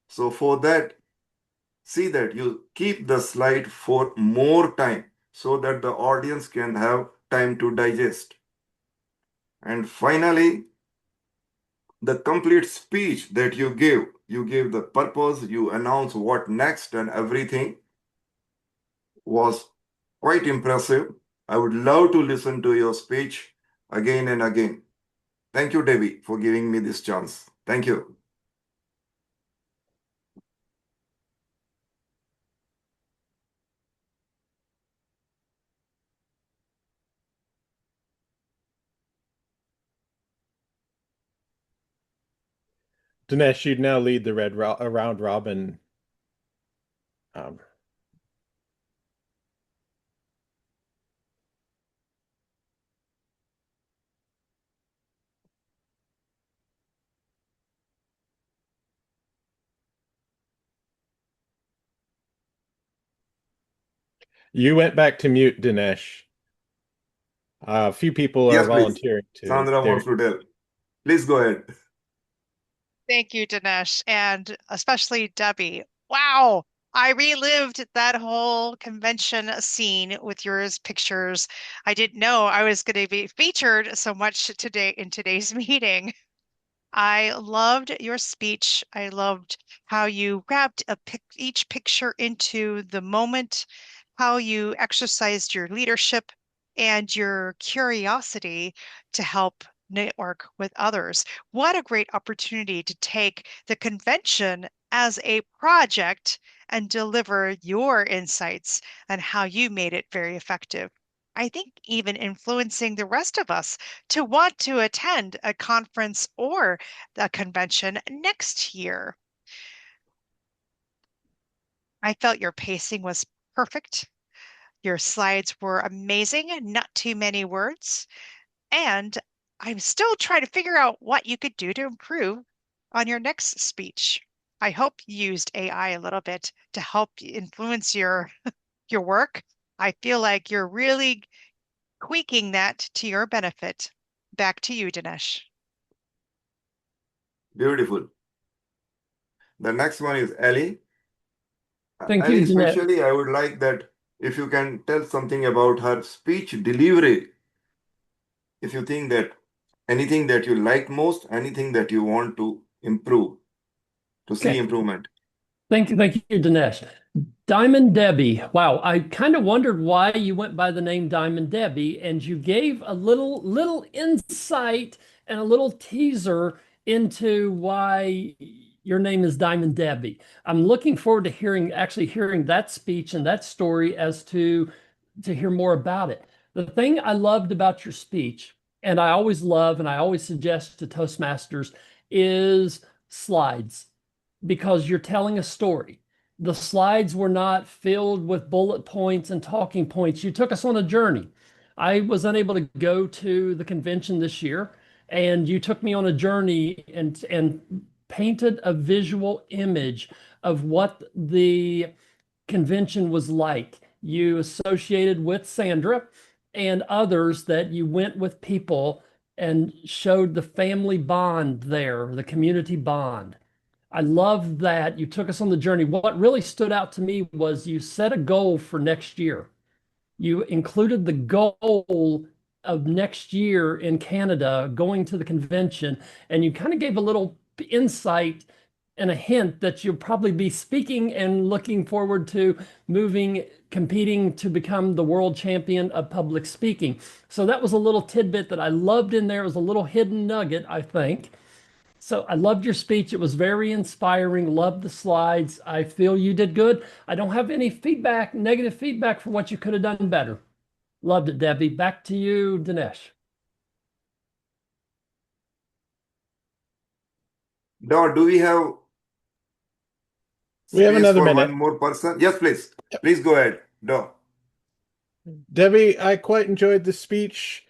So for that, see that you keep the slide for more time so that the audience can have time to digest. And finally, the complete speech that you give the purpose, you announce what next and everything was quite impressive. I would love to listen to your speech again and again. Thank you, Debbie, for giving me this chance. Thank you. Dinesh, you'd now lead the round robin. You went back to mute, Dinesh. A few people are Yes, please. volunteering to. Sandra wants to tell. Please go ahead. Thank you, Dinesh, and especially Debbie. Wow, I relived that whole convention scene with your pictures. I didn't know I was going to be featured so much today in today's meeting. I loved your speech. I loved how you wrapped each picture into the moment, how you exercised your leadership and your curiosity to help network with others. What a great opportunity to take the convention as a project and deliver your insights and how you made it very effective. I think even influencing the rest of us to want to attend a conference or a convention next year. I felt your pacing was perfect. Your slides were amazing, not too many words. And I'm still trying to figure out what you could do to improve on your next speech. I hope you used AI a little bit to help influence your work. I feel like you're really tweaking that to your benefit. Back to you, Dinesh. Beautiful. The next one is Ellie. Thank you, Ellie, Dinesh. especially, I would like that if you can tell something about her speech delivery. If you think that anything that you like most, anything that you want to improve, to see Okay. improvement. Thank you, Dinesh. Diamond Debbie. Wow, I kind of wondered why you went by the name Diamond Debbie, and you gave a little insight and a little teaser into why your name is Diamond Debbie. I'm looking forward to actually hearing that speech and that story as to hear more about it. The thing I loved about your speech, and I always love and I always suggest to Toastmasters, is slides, because you're telling a story. The slides were not filled with bullet points and talking points. You took us on a journey. I was unable to go to the convention this year, and you took me on a journey and painted a visual image of what the convention was like. You associated with Sandra and others, that you went with people and showed the family bond there, the community bond. I love that you took us on the journey. What really stood out to me was you set a goal for next year. You included the goal of next year in Canada, going to the convention, and you kind of gave a little insight and a hint that you'll probably be speaking and looking forward to competing to become the world champion of public speaking. So that was a little tidbit that I loved in there. It was a little hidden nugget, I think. So I loved your speech. It was very inspiring. Loved the slides. I feel you did good. I don't have any negative feedback for what you could have done better. Loved it, Debbie. Back to you, Dinesh. No, do we have We have space another for one minute. more person? Yes, please. Please go ahead. No. Debbie, I quite enjoyed the speech.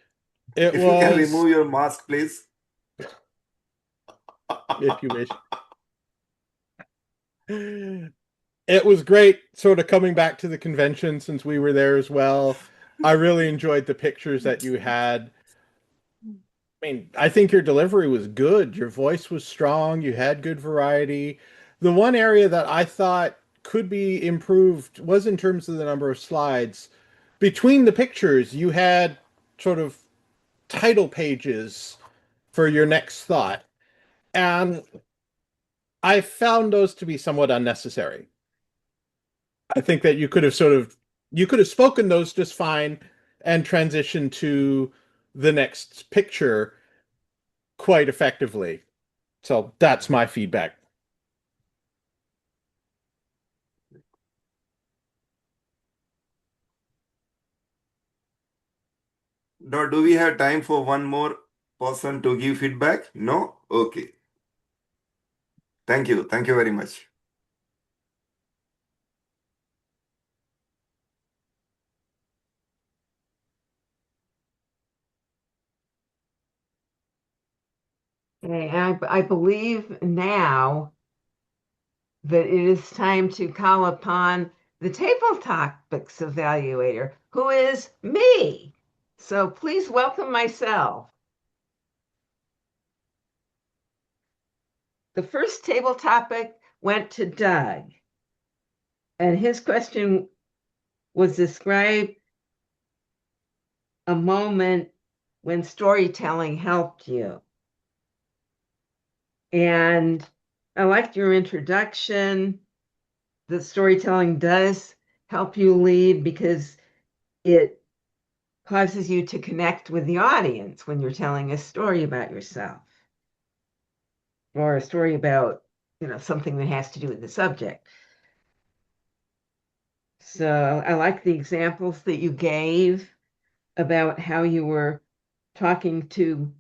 It If you can was, remove your mask, please. if you wish. It was great sort of coming back to the convention since we were there as well. I really enjoyed the pictures that you had. I mean, I think your delivery was good. Your voice was strong. You had good variety. The one area that I thought could be improved was in terms of the number of slides. Between the pictures, you had sort of title pages for your next thought. And I found those to be somewhat unnecessary. I think that you could have spoken those just fine and transitioned to the next picture quite effectively. So that's my feedback. Now, do we have time for one more person to give feedback? No? Okay. Thank you. Thank you very much. Okay, I believe now that it is time to call upon the table topics evaluator, who is me. So please welcome myself. The first table topic went to Doug, and his question was describe a moment when storytelling helped you. And I liked your introduction. The storytelling does help you lead because it causes you to connect with the audience when you're telling a story about yourself or a story about, something that has to do with the subject. So I like the examples that you gave about how you were talking to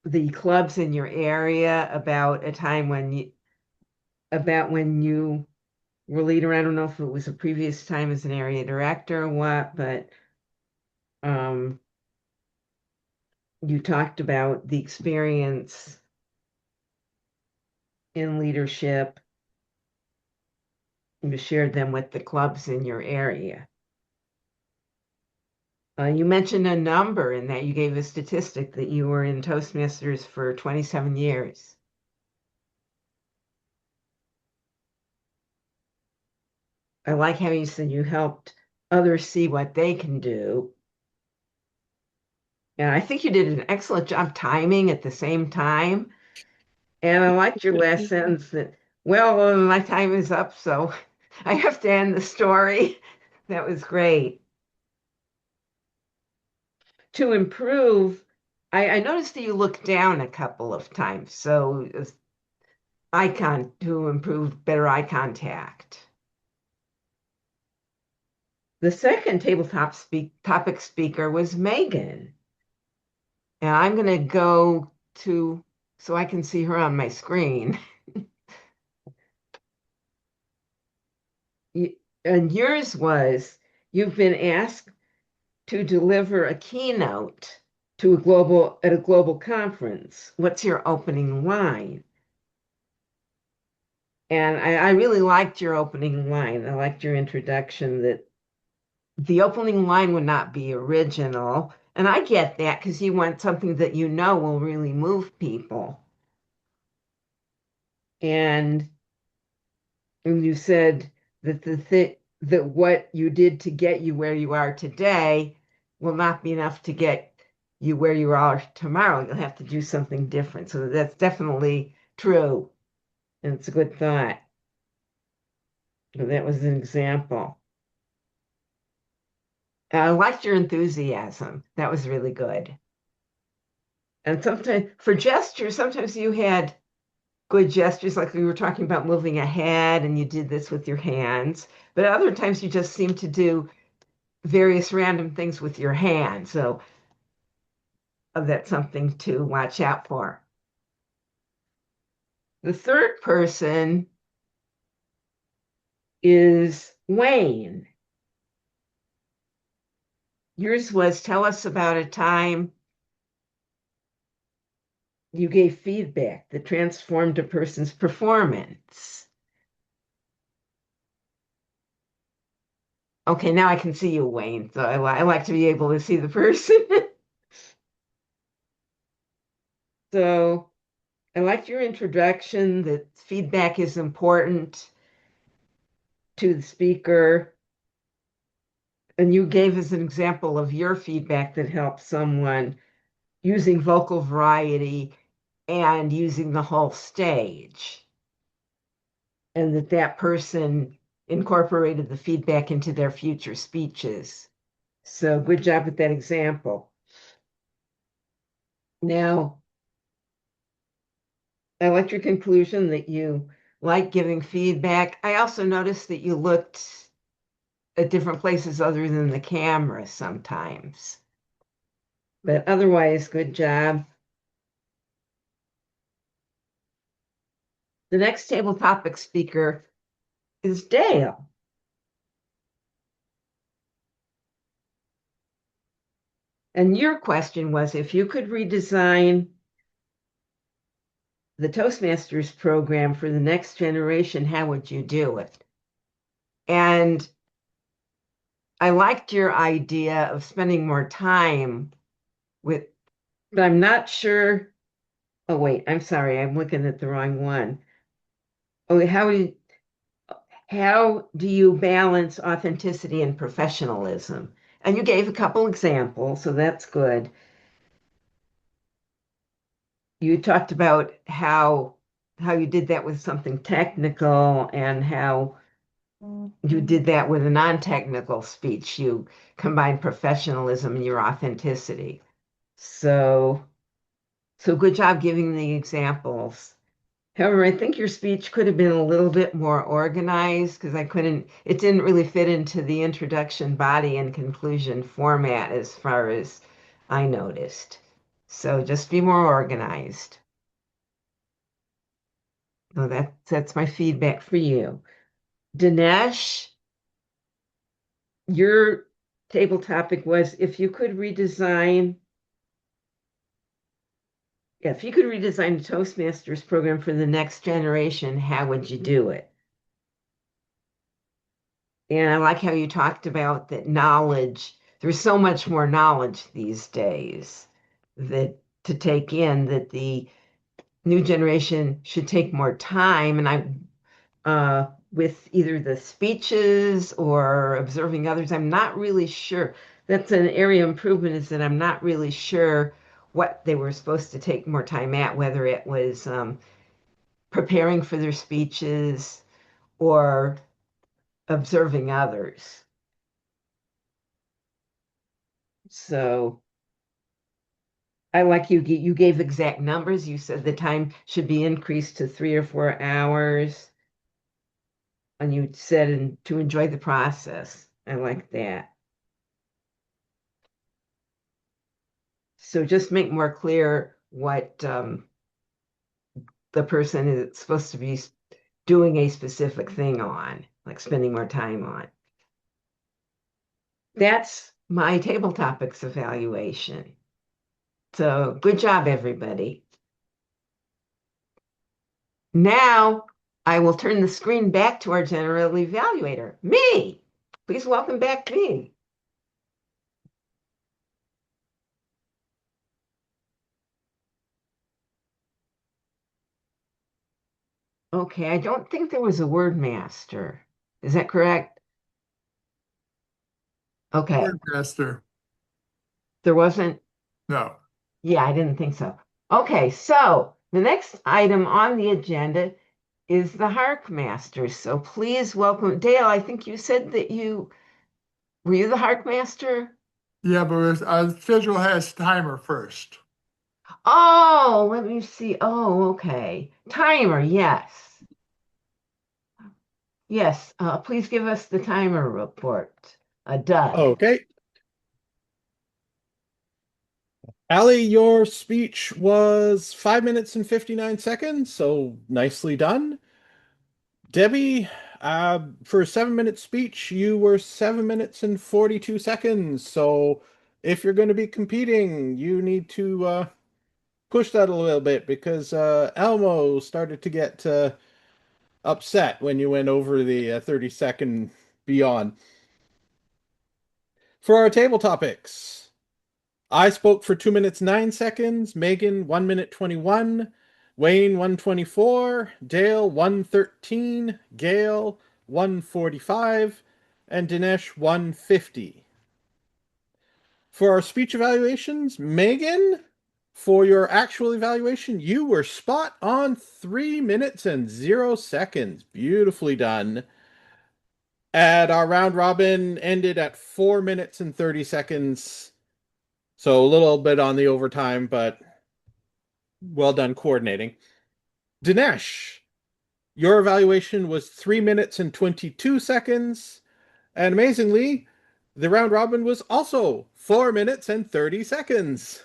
the clubs in your area about a time when you were leader. I don't know if it was a previous time as an area director or what, but you talked about the experience in leadership. You shared them with the clubs in your area. You mentioned a number in that you gave a statistic that you were in Toastmasters for 27 years. I like how you said you helped others see what they can do. And I think you did an excellent job timing at the same time. And I liked your last sentence that, well, my time is up, so I have to end the story. That was great. To improve, I noticed that you looked down a couple of times. So to improve better eye contact. The second topic speaker was Megan. And I'm going to go so I can see her on my screen. And yours was, you've been asked to deliver a keynote at a global conference. What's your opening line? And I really liked your opening line. I liked your introduction that the opening line would not be original. And I get that because you want something that you know will really move people. And you said that that what you did to get you where you are today will not be enough to get you where you are tomorrow. You'll have to do something different. So that's definitely true. And it's a good thought. So that was an example. I liked your enthusiasm. That was really good. And sometimes for gestures, sometimes you had good gestures, like we were talking about moving ahead, and you did this with your hands. But other times you just seem to do various random things with your hands. So that's something to watch out for. The third person is Wayne. Yours was tell us about a time you gave feedback that transformed a person's performance. Okay, now I can see you, Wayne. So I like to be able to see the person. So I liked your introduction that feedback is important to the speaker. And you gave us an example of your feedback that helped someone using vocal variety and using the whole stage. And that person incorporated the feedback into their future speeches. So good job with that example. Now, I like your conclusion that you like giving feedback. I also noticed that you looked at different places other than the camera sometimes. But otherwise, good job. The next table topic speaker is Dale. And your question was, if you could redesign the Toastmasters program for the next generation, how would you do it? And I liked your idea of spending more time with, but I'm not sure. Oh, wait, I'm sorry, I'm looking at the wrong one. Oh, how do you balance authenticity and professionalism? And you gave a couple examples, so that's good. You talked about how you did that with something technical and how you did that with a non-technical speech. You combined professionalism and your authenticity. So good job giving the examples. However, I think your speech could have been a little bit more organized because it didn't really fit into the introduction, body, and conclusion format as far as I noticed. So just be more organized. So that's my feedback for you. Dinesh, your table topic was if you could redesign the Toastmasters program for the next generation, how would you do it? And I like how you talked about that knowledge. There's so much more knowledge these days that to take in that the new generation should take more time. And with either the speeches or observing others, I'm not really sure. That's an area of improvement is that I'm not really sure what they were supposed to take more time at, whether it was preparing for their speeches or observing others. So I like you gave exact numbers. You said the time should be increased to 3 or 4 hours. And you said to enjoy the process. I like that. So just make more clear what the person is supposed to be doing a specific thing on, like spending more time on. That's my table topics evaluation. So good job, everybody. Now I will turn the screen back to our general evaluator, me. Please welcome back me. Okay, I don't think there was a word master. Is that correct? Okay, Word master. there wasn't. No. Yeah, I didn't think so. Okay, so the next item on the agenda is the Hark Master. So please welcome Dale. I think you said that were you the Hark Master? Yeah, but our schedule has timer first. Oh, let me see. Oh, okay. Timer, yes. Yes, please give us the timer report. Doug. Okay. Allie, your speech was 5 minutes and 59 seconds, so nicely done. Debbie, for a 7 minute speech, you were 7 minutes and 42 seconds. So if you're going to be competing, you need to push that a little bit because Elmo started to get upset when you went over the 30-second beyond. For our table topics, I spoke for 2 minutes 9 seconds, Megan 1 minute 21, Wayne 124, Dale 113, Gail 145, and Dinesh 150. For our speech evaluations, Megan, for your actual evaluation, you were spot on 3 minutes and 0 seconds. Beautifully done. And our round robin ended at 4 minutes and 30 seconds. So a little bit on the overtime, but well done coordinating. Dinesh, your evaluation was 3 minutes and 22 seconds. And amazingly, the round robin was also 4 minutes and 30 seconds.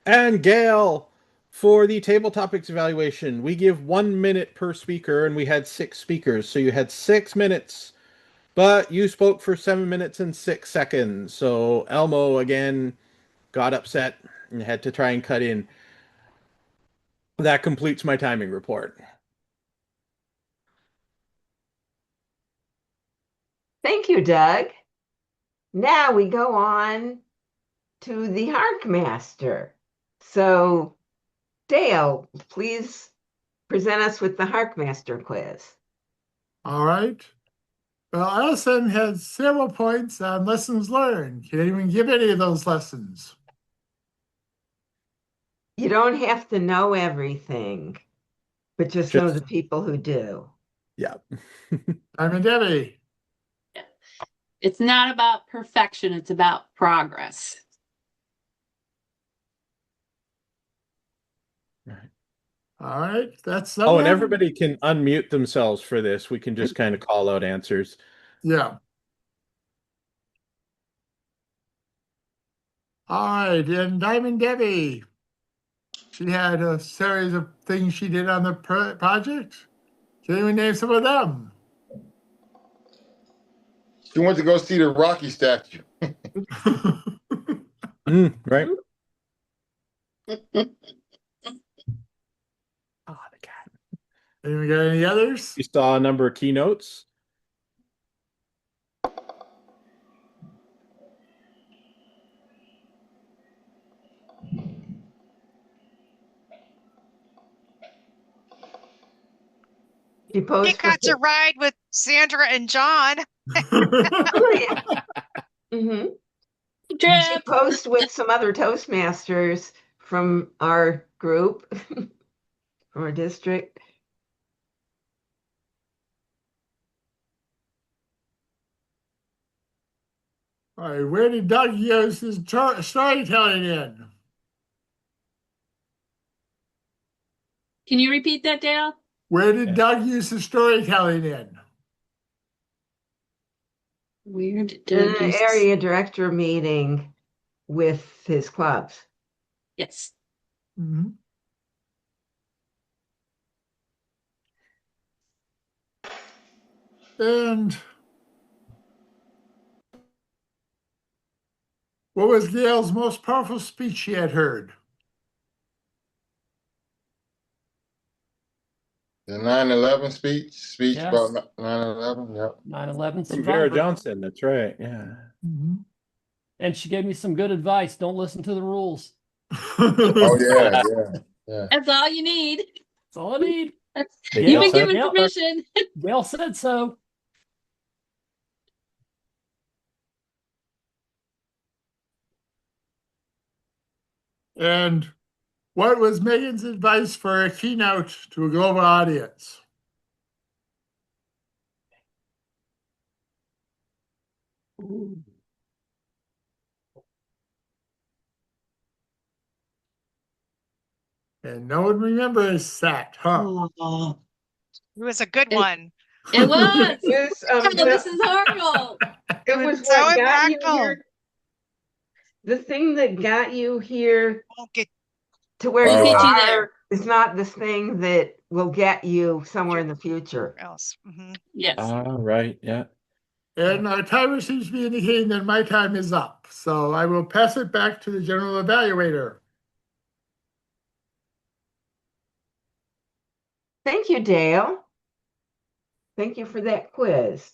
And Gail, for the table topics evaluation, we give 1 minute per speaker, and we had 6 speakers. So you had 6 minutes, but you spoke for 7 minutes and 6 seconds. So Elmo, again, got upset and had to try and cut in. That completes my timing report. Thank you, Doug. Now we go on to the Hark Master. So, Dale, please present us with the Hark Master quiz. All right. Well, Allison had several points on lessons learned. Can anyone give any of those lessons? You don't have to know everything, but just know the people who do. Yeah. I'm in Debbie. It's not about perfection, it's about progress. All right. That's Oh, and everybody can unmute themselves for this. We can just kind of call out answers. Yeah. All right. And Diamond Debbie. She had a series of things she did on the project. Can anyone name some of them? She went to go see the Rocky statue. Right. Oh, the cat. Anyone got any others? You saw a number of keynotes. She He got to ride with Sandra and John. Mm-hmm. She posed with some other Toastmasters from our group, from our district. All right, where did Doug use his storytelling in? Can you repeat that, Dale? Where did Doug use his storytelling in? Where did In Doug an use area director meeting with his clubs. Yes. Mm-hmm. And what was Gail's most powerful speech she had heard? The 9/11 speech Yes. about 9/11. Yep. 9/11 From Vera survivor. Johnson. That's right. Yeah. Mm-hmm. And she gave me some good advice. Don't listen to the rules. Oh yeah, yeah. That's all you need. That's all I need. You've been said- given Gail- permission. Gail said so. And what was Megan's advice for a keynote to a global audience? Ooh. And no one remembers that, huh? Oh, It was a good one. it was. Yes, Oh, this is horrible. it was So what got you impactful. here. the thing that got you here Won't get to where We'll you get you are there. is not the thing that will get you somewhere in the future. else. Hmm. Yes. Right. Yeah. And our timer seems to be indicating that my time is up. So I will pass it back to the general evaluator. Thank you, Dale. Thank you for that quiz.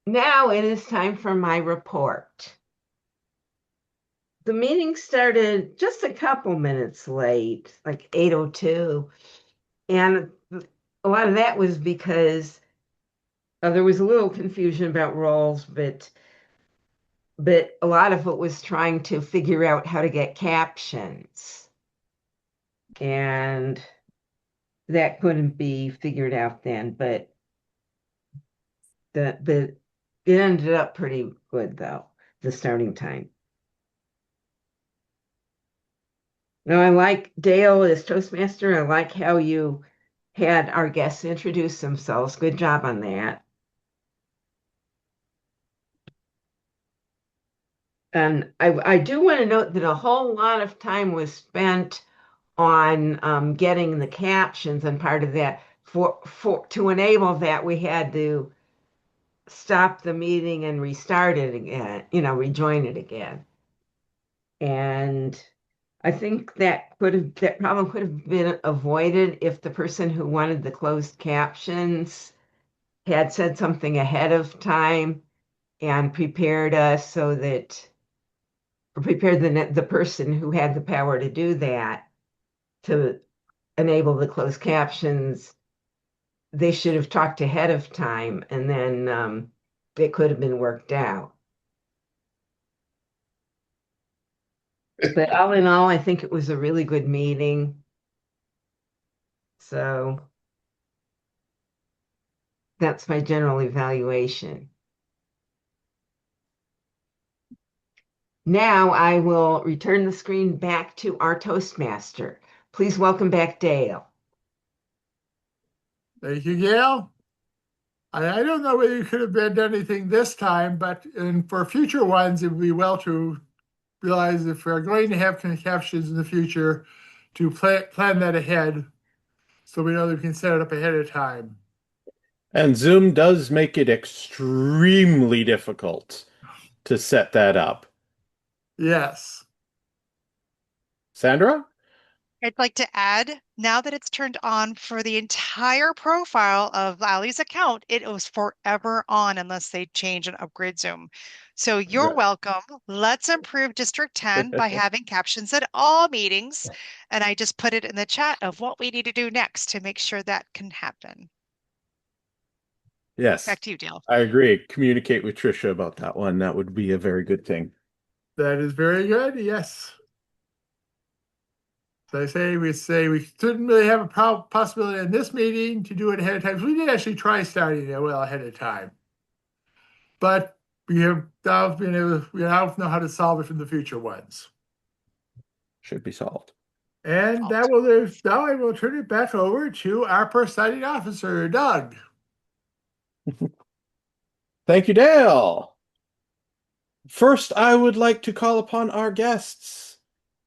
Now it is time for my report. The meeting started just a couple minutes late, like 8:02. And a lot of that was because there was a little confusion about roles, but a lot of it was trying to figure out how to get captions. And that couldn't be figured out then, but it ended up pretty good though, the starting time. Now I like Dale as Toastmaster. I like how you had our guests introduce themselves. Good job on that. And I do want to note that a whole lot of time was spent on getting the captions, and part of that for to enable that we had to stop the meeting and restart it again, rejoin it again. And I think that problem could have been avoided if the person who wanted the closed captions had said something ahead of time and prepared us so that prepared the person who had the power to do that to enable the closed captions. They should have talked ahead of time, and then it could have been worked out. But all in all, I think it was a really good meeting. So that's my general evaluation. Now I will return the screen back to our Toastmaster. Please welcome back Dale. Thank you, Gail. I don't know whether you could have done anything this time, but for future ones, it would be well to realize if we're going to have captions in the future, to plan that ahead so we know that we can set it up ahead of time. And Zoom does make it extremely difficult to set that up. Yes. Sandra? I'd like to add, now that it's turned on for the entire profile of Allie's account, it was forever on unless they change and upgrade Zoom. So you're Right. welcome. Let's improve District 10 by having captions at all meetings. And I just put it in the chat of what we need to do next to make sure that can happen. Yes, Back to you, Dale. I agree. Communicate with Trisha about that one. That would be a very good thing. That is very good. Yes. So we say we didn't really have a possibility in this meeting to do it ahead of time. So we did actually try starting it well ahead of time. But we have now we now know how to solve it in the future ones. Should be solved. And now I will turn it back over to our presiding officer, Doug. Thank you, Dale. First, I would like to call upon our guests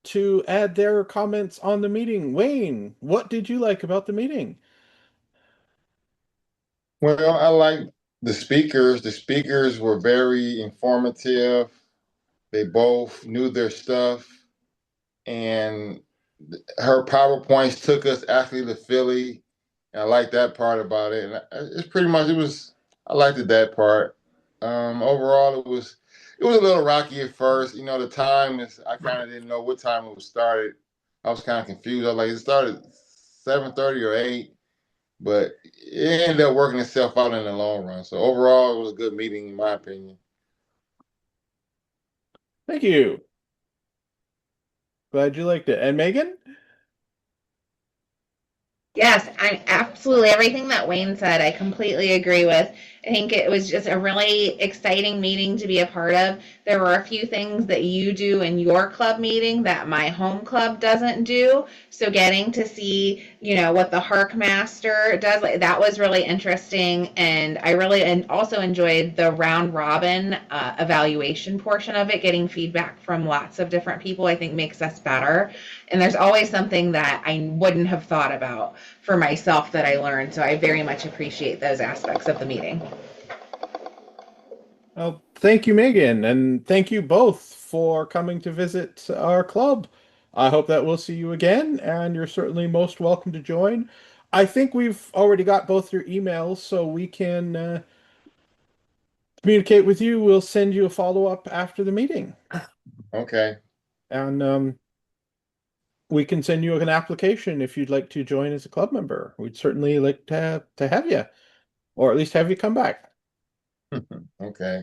to add their comments on the meeting. Wayne, what did you like about the meeting? Well, I like the speakers. The speakers were very informative. They both knew their stuff. And her PowerPoints took us actually to Philly. And I like that part about it. And it's pretty much, I liked that part. Overall, it was a little rocky at first. The time I kind of didn't know what time it was started. I was kind of confused. I was like, it started 7:30 or 8, but it ended up working itself out in the long run. So overall, it was a good meeting, in my opinion. Thank you. Glad you liked it. And Megan? Yes, absolutely everything that Wayne said, I completely agree with. I think it was just a really exciting meeting to be a part of. There were a few things that you do in your club meeting that my home club doesn't do. So getting to see, what the Hark Master does, like, that was really interesting. And I really and also enjoyed the round robin evaluation portion of it. Getting feedback from lots of different people, I think, makes us better. And there's always something that I wouldn't have thought about for myself that I learned. So I very much appreciate those aspects of the meeting. Well, thank you, Megan, and thank you both for coming to visit our club. I hope that we'll see you again, and you're certainly most welcome to join. I think we've already got both your emails, so we can communicate with you. We'll send you a follow-up after the meeting, Okay. and we can send you an application if you'd like to join as a club member. We'd certainly like to have you, or at least have you come back. Okay.